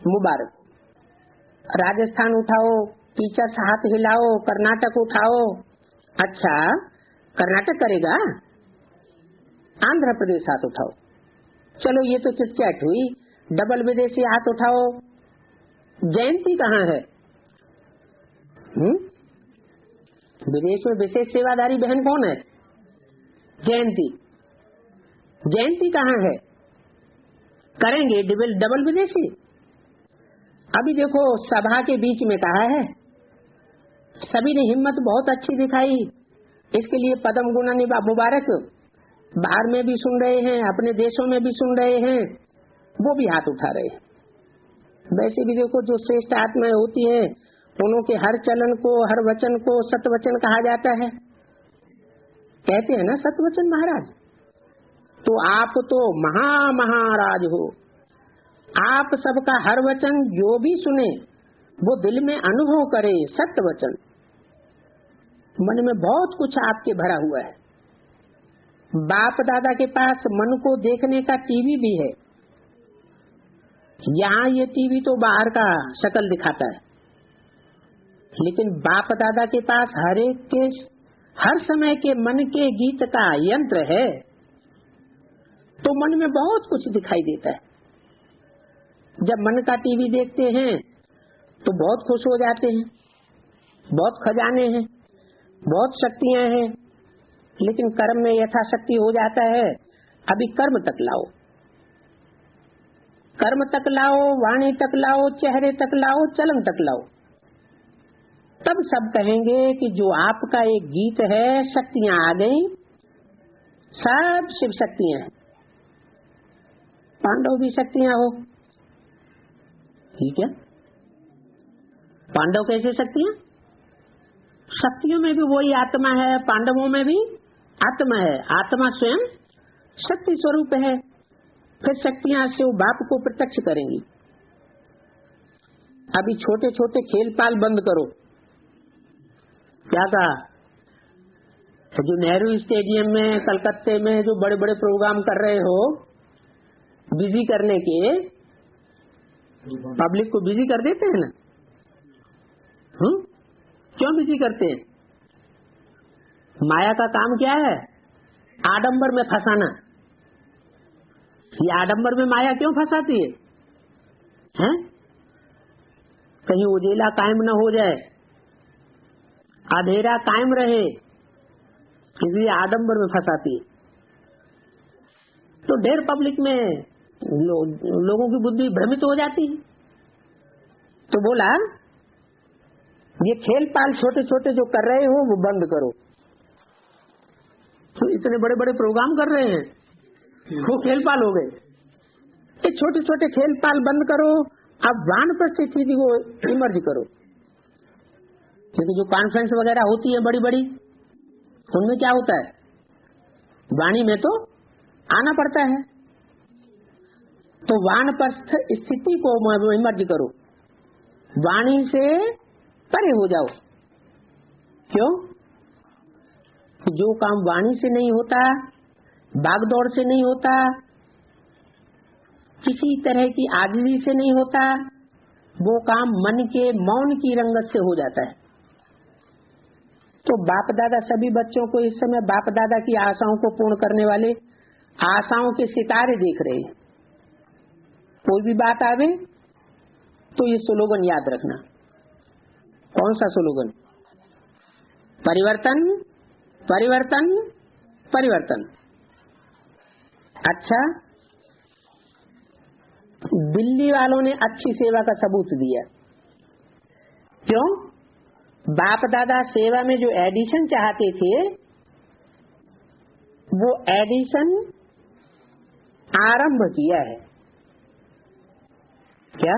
मुबारक। राजस्थान उठाओ, टीचर्स हाथ हिलाओ। कर्नाटक उठाओ। अच्छा, कर्नाटक करेगा। आंध्र प्रदेश हाथ उठाओ। चलो, ये तो चिटचैट हुई। डबल विदेशी हाथ उठाओ। जयंती कहाँ है? विदेश में विशेष सेवादारी बहन कौन है? जयंती। जयंती कहाँ है? करेंगे डबल विदेशी। अभी देखो, सभा के बीच में कहा है, सभी ने हिम्मत बहुत अच्छी दिखाई, इसके लिए पद्म गुण मुबारक। बाहर में भी सुन रहे हैं, अपने देशों में भी सुन रहे हैं, वो भी हाथ उठा रहे हैं। वैसे भी देखो, जो श्रेष्ठ आत्माएं होती हैं, उनके हर चलन को, हर वचन को सतवचन कहा जाता है। कहते हैं ना सतवचन महाराज। तो आप तो महाराज हो, आप सबका हर वचन जो भी सुने वो दिल में अनुभव करे सत्य वचन। मन में बहुत कुछ आपके भरा हुआ है। बाप दादा के पास मन को देखने का टीवी भी है। यहाँ ये टीवी तो बाहर का शक्ल दिखाता है, लेकिन बाप दादा के पास हर एक के हर समय के मन के गीत का यंत्र है। तो मन में बहुत कुछ दिखाई देता है। जब मन का टीवी देखते हैं तो बहुत खुश हो जाते हैं, बहुत खजाने हैं, बहुत शक्तियां हैं, लेकिन कर्म में यथाशक्ति हो जाता है। अभी कर्म तक लाओ, कर्म तक लाओ, वाणी तक लाओ, चेहरे तक लाओ, चलन तक लाओ, तब सब कहेंगे कि जो आपका एक गीत है, शक्तियां आ गई, सब शिव शक्तियां हैं। पांडव भी शक्तियां हो, ठीक है। पांडव कैसे शक्तियां? शक्तियों में भी वही आत्मा है, पांडवों में भी आत्मा है। आत्मा स्वयं शक्ति स्वरूप है। फिर शक्तियां से वो बाप को प्रत्यक्ष करेंगी। अभी छोटे छोटे खेल पाल बंद करो। क्या कहा? जो नेहरू स्टेडियम में कलकत्ते में जो बड़े बड़े प्रोग्राम कर रहे हो, बिजी करने के, पब्लिक को बिजी कर देते हैं ना। क्यों बिजी करते हैं? माया का काम क्या है? आडंबर में फंसाना। ये आडंबर में माया क्यों फंसाती है? हैं? कहीं उजेला कायम न हो जाए, अंधेरा कायम रहे, इसलिए आडंबर में फंसाती है। तो ढेर पब्लिक में लोगों की बुद्धि भ्रमित हो जाती है। तो बोला ये खेल पाल छोटे छोटे जो कर रहे हो वो बंद करो। तो इतने बड़े बड़े प्रोग्राम कर रहे हैं, वो खेल पाल हो गए। ये छोटे छोटे खेल पाल बंद करो। अब वानप्रस्थ स्थिति को इमर्ज करो। क्योंकि जो कॉन्फ्रेंस वगैरह होती है बड़ी बड़ी, उनमें क्या होता है? वाणी में तो आना पड़ता है। तो वानप्रस्थ स्थिति को इमर्ज करो, वाणी से परे हो जाओ। क्यों? जो काम वाणी से नहीं होता, भागदौड़ से नहीं होता, किसी तरह की आजिज़ी से नहीं होता, वो काम मन के मौन की रंगत से हो जाता है। तो बाप दादा सभी बच्चों को इस समय बाप दादा की आशाओं को पूर्ण करने वाले आशाओं के सितारे देख रहे हैं। कोई भी बात आवे तो ये स्लोगन याद रखना। कौन सा स्लोगन? परिवर्तन, परिवर्तन, परिवर्तन। अच्छा, दिल्ली वालों ने अच्छी सेवा का सबूत दिया। क्यों? बाप दादा सेवा में जो एडिशन चाहते थे, वो एडिशन आरंभ किया है। क्या?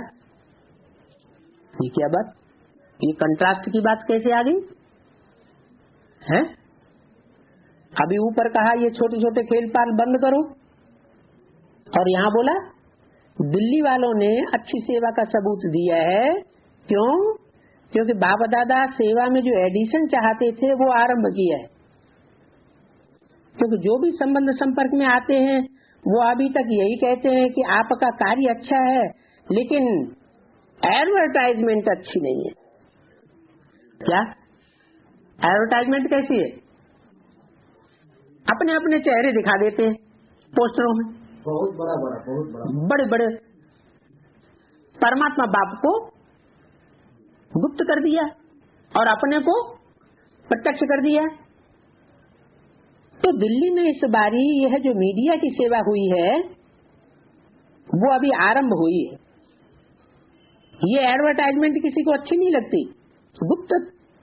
ये क्या बात? ये कंट्रास्ट की बात कैसे आ गई है? अभी ऊपर कहा ये छोटे छोटे खेल पाल बंद करो, और यहाँ बोला दिल्ली वालों ने अच्छी सेवा का सबूत दिया है। क्यों? क्योंकि बाप दादा सेवा में जो एडिशन चाहते थे वो आरंभ किया है। क्योंकि जो भी संबंध संपर्क में आते हैं वो अभी तक यही कहते हैं कि आपका कार्य अच्छा है, लेकिन एडवर्टाइजमेंट अच्छी नहीं है। क्या एडवर्टाइजमेंट कैसी है? अपने अपने चेहरे दिखा देते हैं पोस्टरों में, बहुत बड़ा बड़े बड़े। परमात्मा बाप को गुप्त कर दिया और अपने को प्रत्यक्ष कर दिया। तो दिल्ली में इस बारी यह जो मीडिया की सेवा हुई है वो अभी आरंभ हुई है। ये एडवर्टाइजमेंट किसी को अच्छी नहीं लगती, गुप्त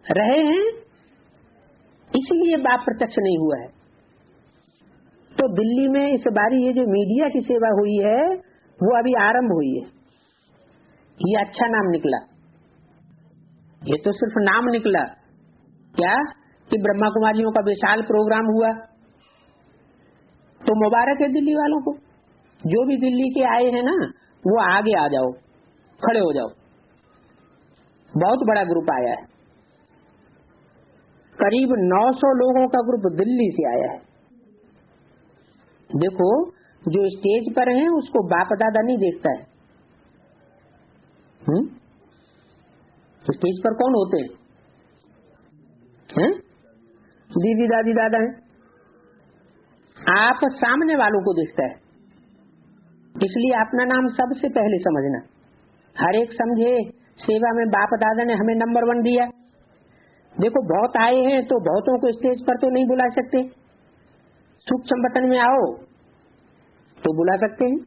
रहे हैं, इसीलिए बाप प्रत्यक्ष नहीं हुआ है। तो दिल्ली में इस बारी ये जो मीडिया की सेवा हुई है वो अभी आरंभ हुई है। ये अच्छा नाम निकला। ये तो सिर्फ नाम निकला। क्या कि ब्रह्मा कुमारियों का विशाल प्रोग्राम हुआ, तो मुबारक है दिल्ली वालों को। जो भी दिल्ली के आए हैं ना, वो आगे आ जाओ, खड़े हो जाओ। बहुत बड़ा ग्रुप आया है, करीब 900 लोगों का ग्रुप दिल्ली से आया है। देखो, जो स्टेज पर है उसको बाप दादा नहीं देखता है। स्टेज पर कौन होते हैं? दीदी दादी दादा हैं। आप सामने वालों को देखता है, इसलिए अपना नाम सबसे पहले समझना। हर एक समझे सेवा में बाप दादा ने हमें नंबर 1 दिया। देखो, बहुत आए हैं तो बहुतों को स्टेज पर तो नहीं बुला सकते, सूक्ष्म बटन में आओ तो बुला सकते हैं।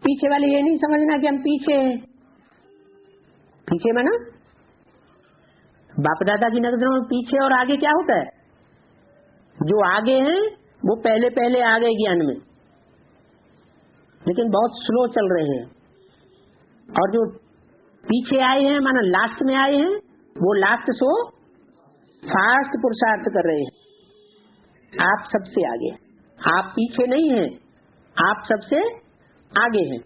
पीछे वाले ये नहीं समझना कि हम पीछे हैं। पीछे में ना बाप दादा की नजरों में पीछे और आगे क्या होता है? जो आगे हैं वो पहले पहले आ गए ज्ञान में, लेकिन बहुत स्लो चल रहे हैं, और जो पीछे आए हैं माना लास्ट में आए हैं, वो लास्ट सो फास्ट पुरुषार्थ कर रहे हैं। आप सबसे आगे, आप पीछे नहीं हैं, आप सबसे आगे हैं।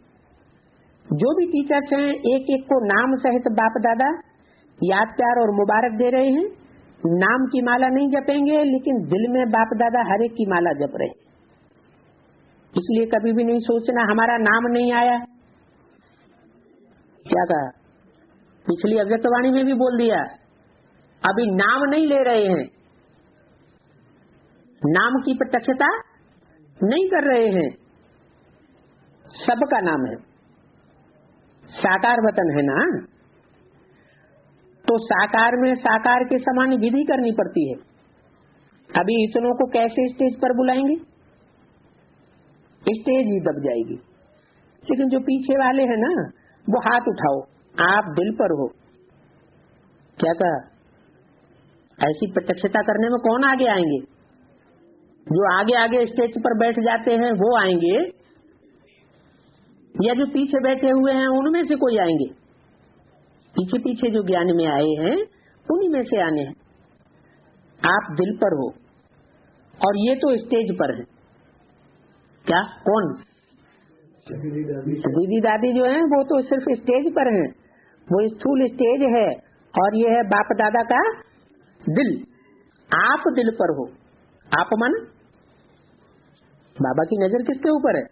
जो भी टीचर्स हैं एक एक को नाम सहित बाप दादा याद प्यार और मुबारक दे रहे हैं। नाम की माला नहीं जपेंगे, लेकिन दिल में बाप दादा हर एक की माला जप रहे। इसलिए कभी भी नहीं सोचना हमारा नाम नहीं आया। क्या कहा? पिछली अव्यक्तवाणी में भी बोल दिया, अभी नाम नहीं ले रहे हैं, नाम की प्रत्यक्षता नहीं कर रहे हैं। सबका नाम है, साकार वतन है ना, तो साकार में साकार के समान विधि करनी पड़ती है। अभी इतनों को कैसे स्टेज पर बुलाएंगे? स्टेज ही दब जाएगी। लेकिन जो पीछे वाले हैं ना, वो हाथ उठाओ, आप दिल पर हो। क्या कहा? ऐसी प्रत्यक्षता करने में कौन आगे आएंगे? जो आगे आगे स्टेज पर बैठ जाते हैं वो आएंगे, या जो पीछे बैठे हुए हैं उनमें से कोई आएंगे? पीछे पीछे जो ज्ञान में आए हैं उन्हीं में से आने हैं। आप दिल पर हो, और ये तो स्टेज पर है। क्या? कौन? दीदी दादी जो हैं वो तो सिर्फ स्टेज पर हैं, वो स्थूल स्टेज है, और ये है बाप दादा का दिल। आप दिल पर हो। आप मन बाबा की नजर किसके ऊपर है?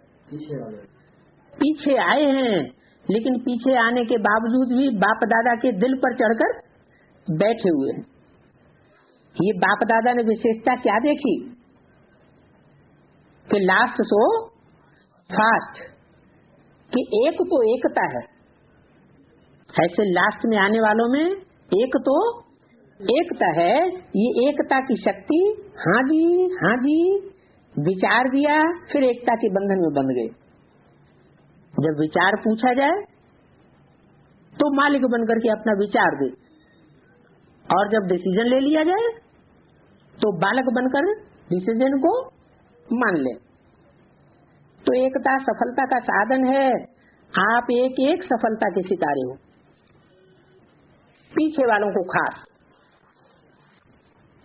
पीछे आए हैं, लेकिन पीछे आने के बावजूद भी बाप दादा के दिल पर चढ़कर बैठे हुए हैं। ये बाप दादा ने विशेषता क्या देखी कि लास्ट सो फास्ट, कि एक तो एकता है। ऐसे लास्ट में आने वालों में एक तो एकता है। ये एकता की शक्ति, हाँ जी विचार दिया, फिर एकता के बंधन में बंध गए। जब विचार पूछा जाए तो मालिक बनकर के अपना विचार दे, और जब डिसीजन ले लिया जाए तो बालक बनकर डिसीजन को मान ले। तो एकता सफलता का साधन है। आप एक एक सफलता के सितारे हो। पीछे वालों को खास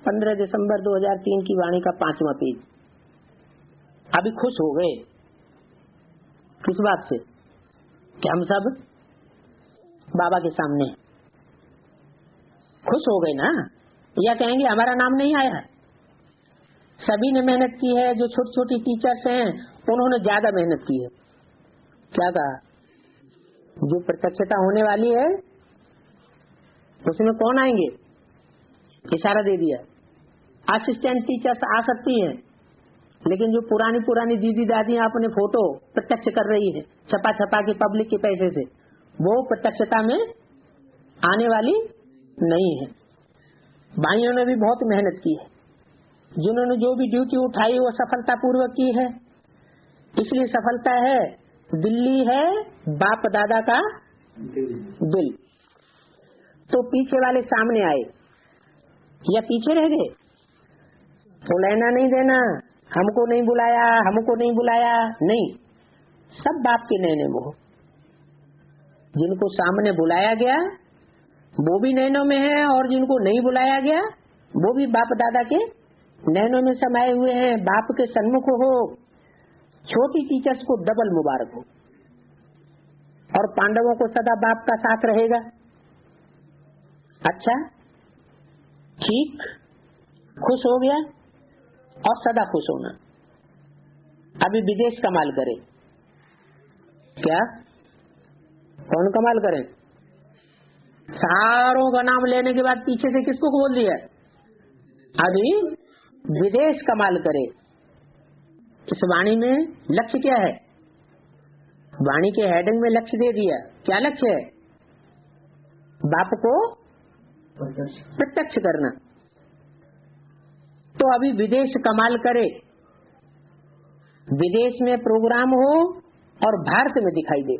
15 दिसंबर 2003 की वाणी का 5वां पेज। अभी खुश हो गए किस बात से? कि हम सब बाबा के सामने खुश हो गए ना, या कहेंगे हमारा नाम नहीं आया? सभी ने मेहनत की है। जो छोटी छोटी टीचर्स हैं उन्होंने ज्यादा मेहनत की है। क्या कहा? जो प्रत्यक्षता होने वाली है उसमें कौन आएंगे? इशारा दे दिया। असिस्टेंट टीचर्स आ सकती है, लेकिन जो पुरानी दीदी दादियां अपने फोटो प्रत्यक्ष कर रही है छपा छपा के पब्लिक के पैसे से, वो प्रत्यक्षता में आने वाली नहीं है। भाइयों ने भी बहुत मेहनत की है, जिन्होंने जो भी ड्यूटी उठाई वो सफलता पूर्वक की है। इसलिए सफलता है, दिल्ली है बाप दादा का दिल। तो पीछे वाले सामने आए या पीछे रह गए तो लेना नहीं देना, हमको नहीं बुलाया, हमको नहीं बुलाया, नहीं। सब बाप के नैने में हो। जिनको सामने बुलाया गया वो भी नैनों में है, और जिनको नहीं बुलाया गया वो भी बाप दादा के नैनों में समाये हुए हैं। बाप के सन्मुख हो। छोटी टीचर्स को डबल मुबारक हो। और पांडवों को सदा बाप का साथ रहेगा। अच्छा, ठीक, खुश हो गया और सदा खुश होना। अभी विदेश कमाल करे। क्या? कौन कमाल करे? सारों का नाम लेने के बाद पीछे से किसको बोल दिया? अभी विदेश कमाल करे। इस वाणी में लक्ष्य क्या है? वाणी के हेडिंग में लक्ष्य दे दिया। क्या लक्ष्य है? बाप को प्रत्यक्ष करना। तो अभी विदेश कमाल करे, विदेश में प्रोग्राम हो और भारत में दिखाई दे।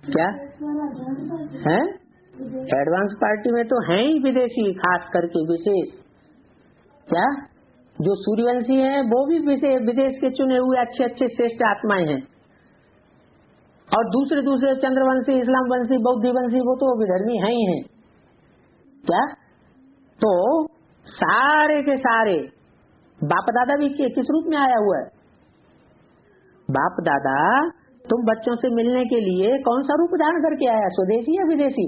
क्या है? एडवांस पार्टी में तो हैं ही विदेशी, खास करके विशेष। क्या? जो सूर्यवंशी हैं वो भी विदेश के चुने हुए अच्छे अच्छे श्रेष्ठ आत्माएं हैं, और दूसरे दूसरे चंद्रवंशी, इस्लाम वंशी, बौद्ध वंशी वो तो विधर्मी हैं ही हैं। क्या? तो सारे के सारे बाप दादा भी किस रूप में आया हुआ है? बाप दादा तुम बच्चों से मिलने के लिए कौन सा रूप धारण करके आया? स्वदेशी या विदेशी?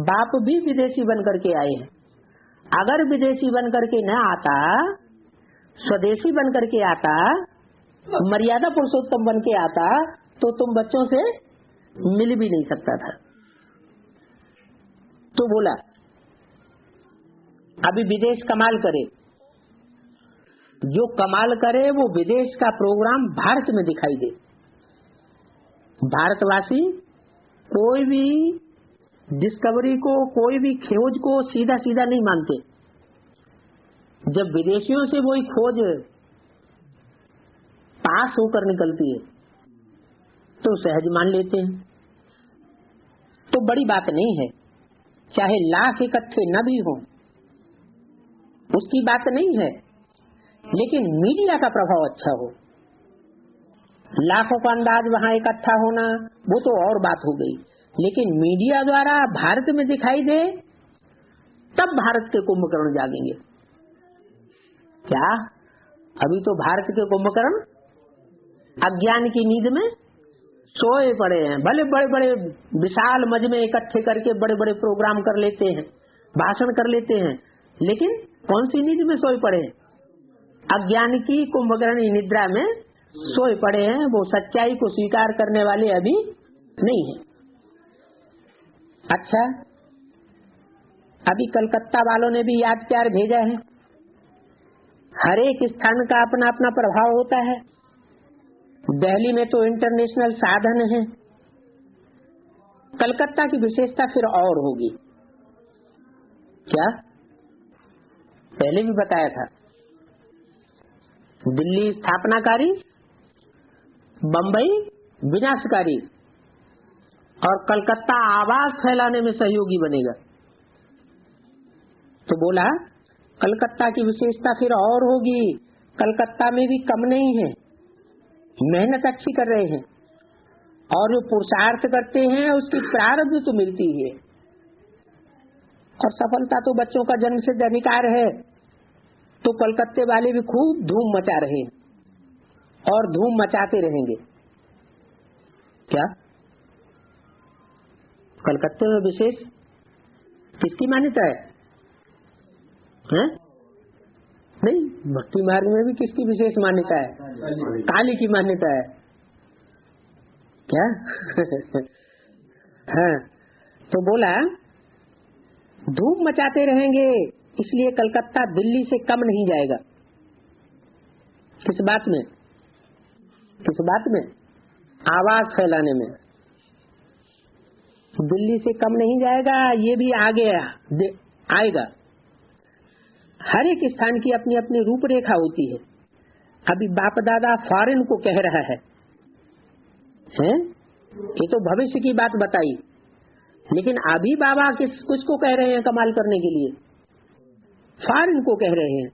बाप भी विदेशी बन करके आए हैं। अगर विदेशी बन करके न आता, स्वदेशी बन करके आता, मर्यादा पुरुषोत्तम बन के आता, तो तुम बच्चों से मिल भी नहीं सकता था। तो बोला अभी विदेश कमाल करे। जो कमाल करे वो विदेश का प्रोग्राम भारत में दिखाई दे। भारतवासी कोई भी डिस्कवरी को, कोई भी खोज को सीधा सीधा नहीं मानते। जब विदेशियों से वही खोज पास होकर निकलती है तो सहज मान लेते हैं। तो बड़ी बात नहीं है, चाहे लाख इकट्ठे न भी हो, उसकी बात नहीं है, लेकिन मीडिया का प्रभाव अच्छा हो। लाखों का अंदाज वहां इकट्ठा होना वो तो और बात हो गई, लेकिन मीडिया द्वारा भारत में दिखाई दे, तब भारत के कुंभकर्ण जागेंगे। क्या? अभी तो भारत के कुंभकर्ण अज्ञान की नींद में सोए पड़े हैं। भले बड़े बड़े विशाल मजमे इकट्ठे करके बड़े बड़े प्रोग्राम कर लेते हैं, भाषण कर लेते हैं, लेकिन कौन सी नींद में सोए पड़े हैं? अज्ञान की कुंभकर्ण निद्रा में सोए पड़े हैं। वो सच्चाई को स्वीकार करने वाले अभी नहीं है। अच्छा, अभी कलकत्ता वालों ने भी याद प्यार भेजा है। हर एक स्थान का अपना अपना प्रभाव होता है। दिल्ली में तो इंटरनेशनल साधन है, कलकत्ता की विशेषता फिर और होगी। क्या? पहले भी बताया था, दिल्ली स्थापनाकारी, बंबई विनाशकारी, और कलकत्ता आवाज फैलाने में सहयोगी बनेगा। तो बोला कलकत्ता की विशेषता फिर और होगी। कलकत्ता में भी कम नहीं है, मेहनत अच्छी कर रहे हैं, और जो पुरुषार्थ करते हैं उसकी प्रारब्ध तो मिलती है, और सफलता तो बच्चों का जन्म सिद्ध अधिकार है। तो कलकत्ते वाले भी खूब धूम मचा रहे हैं और धूम मचाते रहेंगे। क्या? कलकत्ते में विशेष किसकी मान्यता है? नहीं, भक्ति मार्ग में भी किसकी विशेष मान्यता है? काली की मान्यता है। क्या? हाँ, तो बोला धूम मचाते रहेंगे, इसलिए कलकत्ता दिल्ली से कम नहीं जाएगा। किस बात में? किस बात में? आवाज फैलाने में। दिल्ली से कम नहीं जाएगा, ये भी आगे आएगा। हर एक स्थान की अपनी अपनी रूपरेखा होती है। अभी बाप दादा फॉरेन को कह रहा है, ये तो भविष्य की बात बताई, लेकिन अभी बाबा किसको कह रहे हैं कमाल करने के लिए? फॉरेन को कह रहे हैं।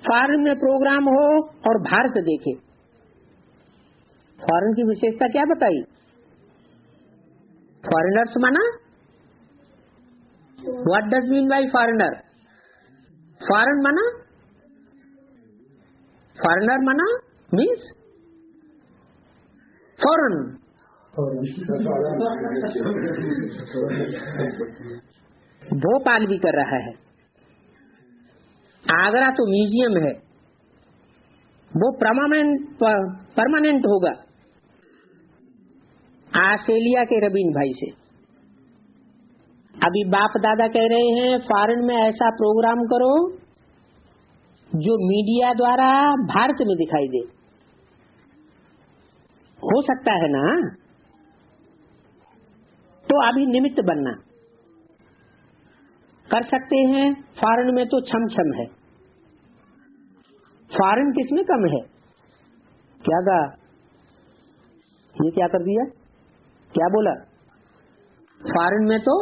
फॉरेन में प्रोग्राम हो और भारत देखे। फॉरेन की विशेषता क्या बताई? फॉरेनर्स माना, what does mean by foreigner? Foreign माना, फॉरेनर माना मीन्स फॉरेन, भोपाल भी कर रहा है, आगरा तो म्यूजियम है, वो परमानेंट होगा। ऑस्ट्रेलिया के रबीन भाई से अभी बाप दादा कह रहे हैं फॉरेन में ऐसा प्रोग्राम करो जो मीडिया द्वारा भारत में दिखाई दे। हो सकता है ना? तो अभी निमित्त बनना कर सकते हैं। फॉरेन में तो छम छम है, फॉरेन किसमें कम है? क्या कहा? ये क्या कर दिया? क्या बोला? फॉरेन में तो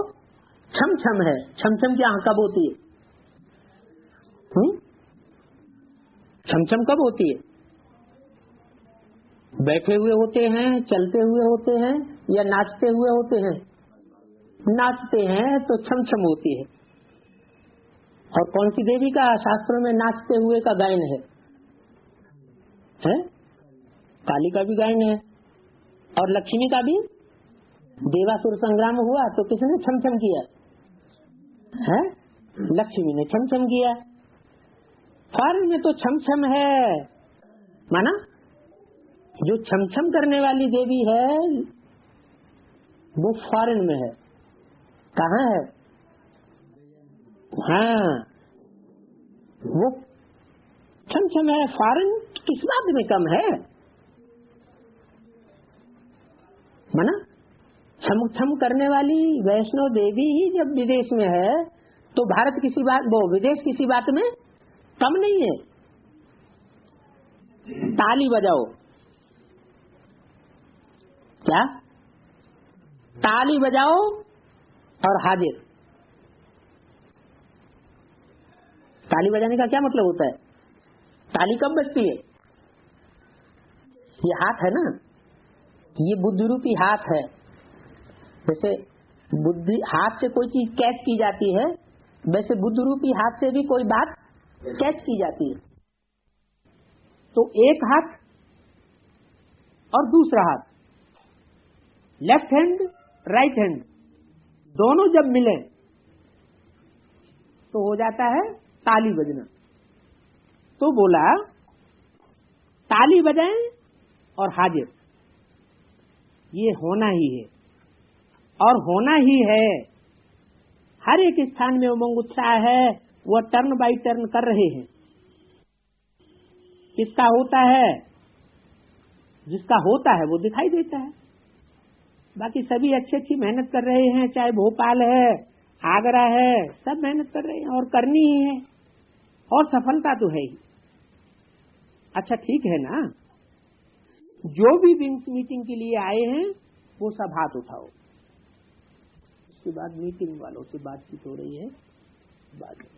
छम छम है। छम छम क्या कब होती है? छम छम कब होती है? बैठे हुए होते हैं, चलते हुए होते हैं, या नाचते हुए होते हैं? नाचते हैं तो छम छम होती है। और कौन सी देवी का शास्त्रों में नाचते हुए का गायन है? काली का भी गायन है, और लक्ष्मी का भी। देवासुर संग्राम हुआ तो किसने छम छम किया है? लक्ष्मी ने छम छम किया। फॉरेन में तो छम छम है, माना जो छम छम करने वाली देवी है वो फॉरेन में है। कहाँ है? हाँ, वो छम छम है। फॉरेन किस बात में कम है? माना छम छम करने वाली वैष्णो देवी ही जब विदेश में है तो भारत किसी बात, वो विदेश किसी बात में कम नहीं है। ताली बजाओ, क्या? ताली बजाओ और हाजिर। ताली बजाने का क्या मतलब होता है? ताली कब बजती है? ये हाथ है ना, ये बुद्धि रूपी हाथ है। जैसे बुद्धि हाथ से कोई चीज कैच की जाती है, वैसे बुद्धि रूपी हाथ से भी कोई बात कैच की जाती है। तो एक हाथ और दूसरा हाथ, लेफ्ट हैंड राइट हैंड, दोनों जब मिले तो हो जाता है ताली बजना। तो बोला ताली बजाएं और हाजिर, ये होना ही है और होना ही है। हर एक स्थान में उमंग उत्साह है, वह टर्न बाई टर्न कर रहे हैं। किसका होता है? जिसका होता है वो दिखाई देता है। बाकी सभी अच्छी अच्छी मेहनत कर रहे हैं, चाहे भोपाल है, आगरा है, सब मेहनत कर रहे हैं और करनी ही है, और सफलता तो है ही। अच्छा ठीक है ना? जो भी विंग्स मीटिंग के लिए आए हैं वो सब हाथ उठाओ। उसके बाद मीटिंग वालों से बातचीत हो रही है, बाद में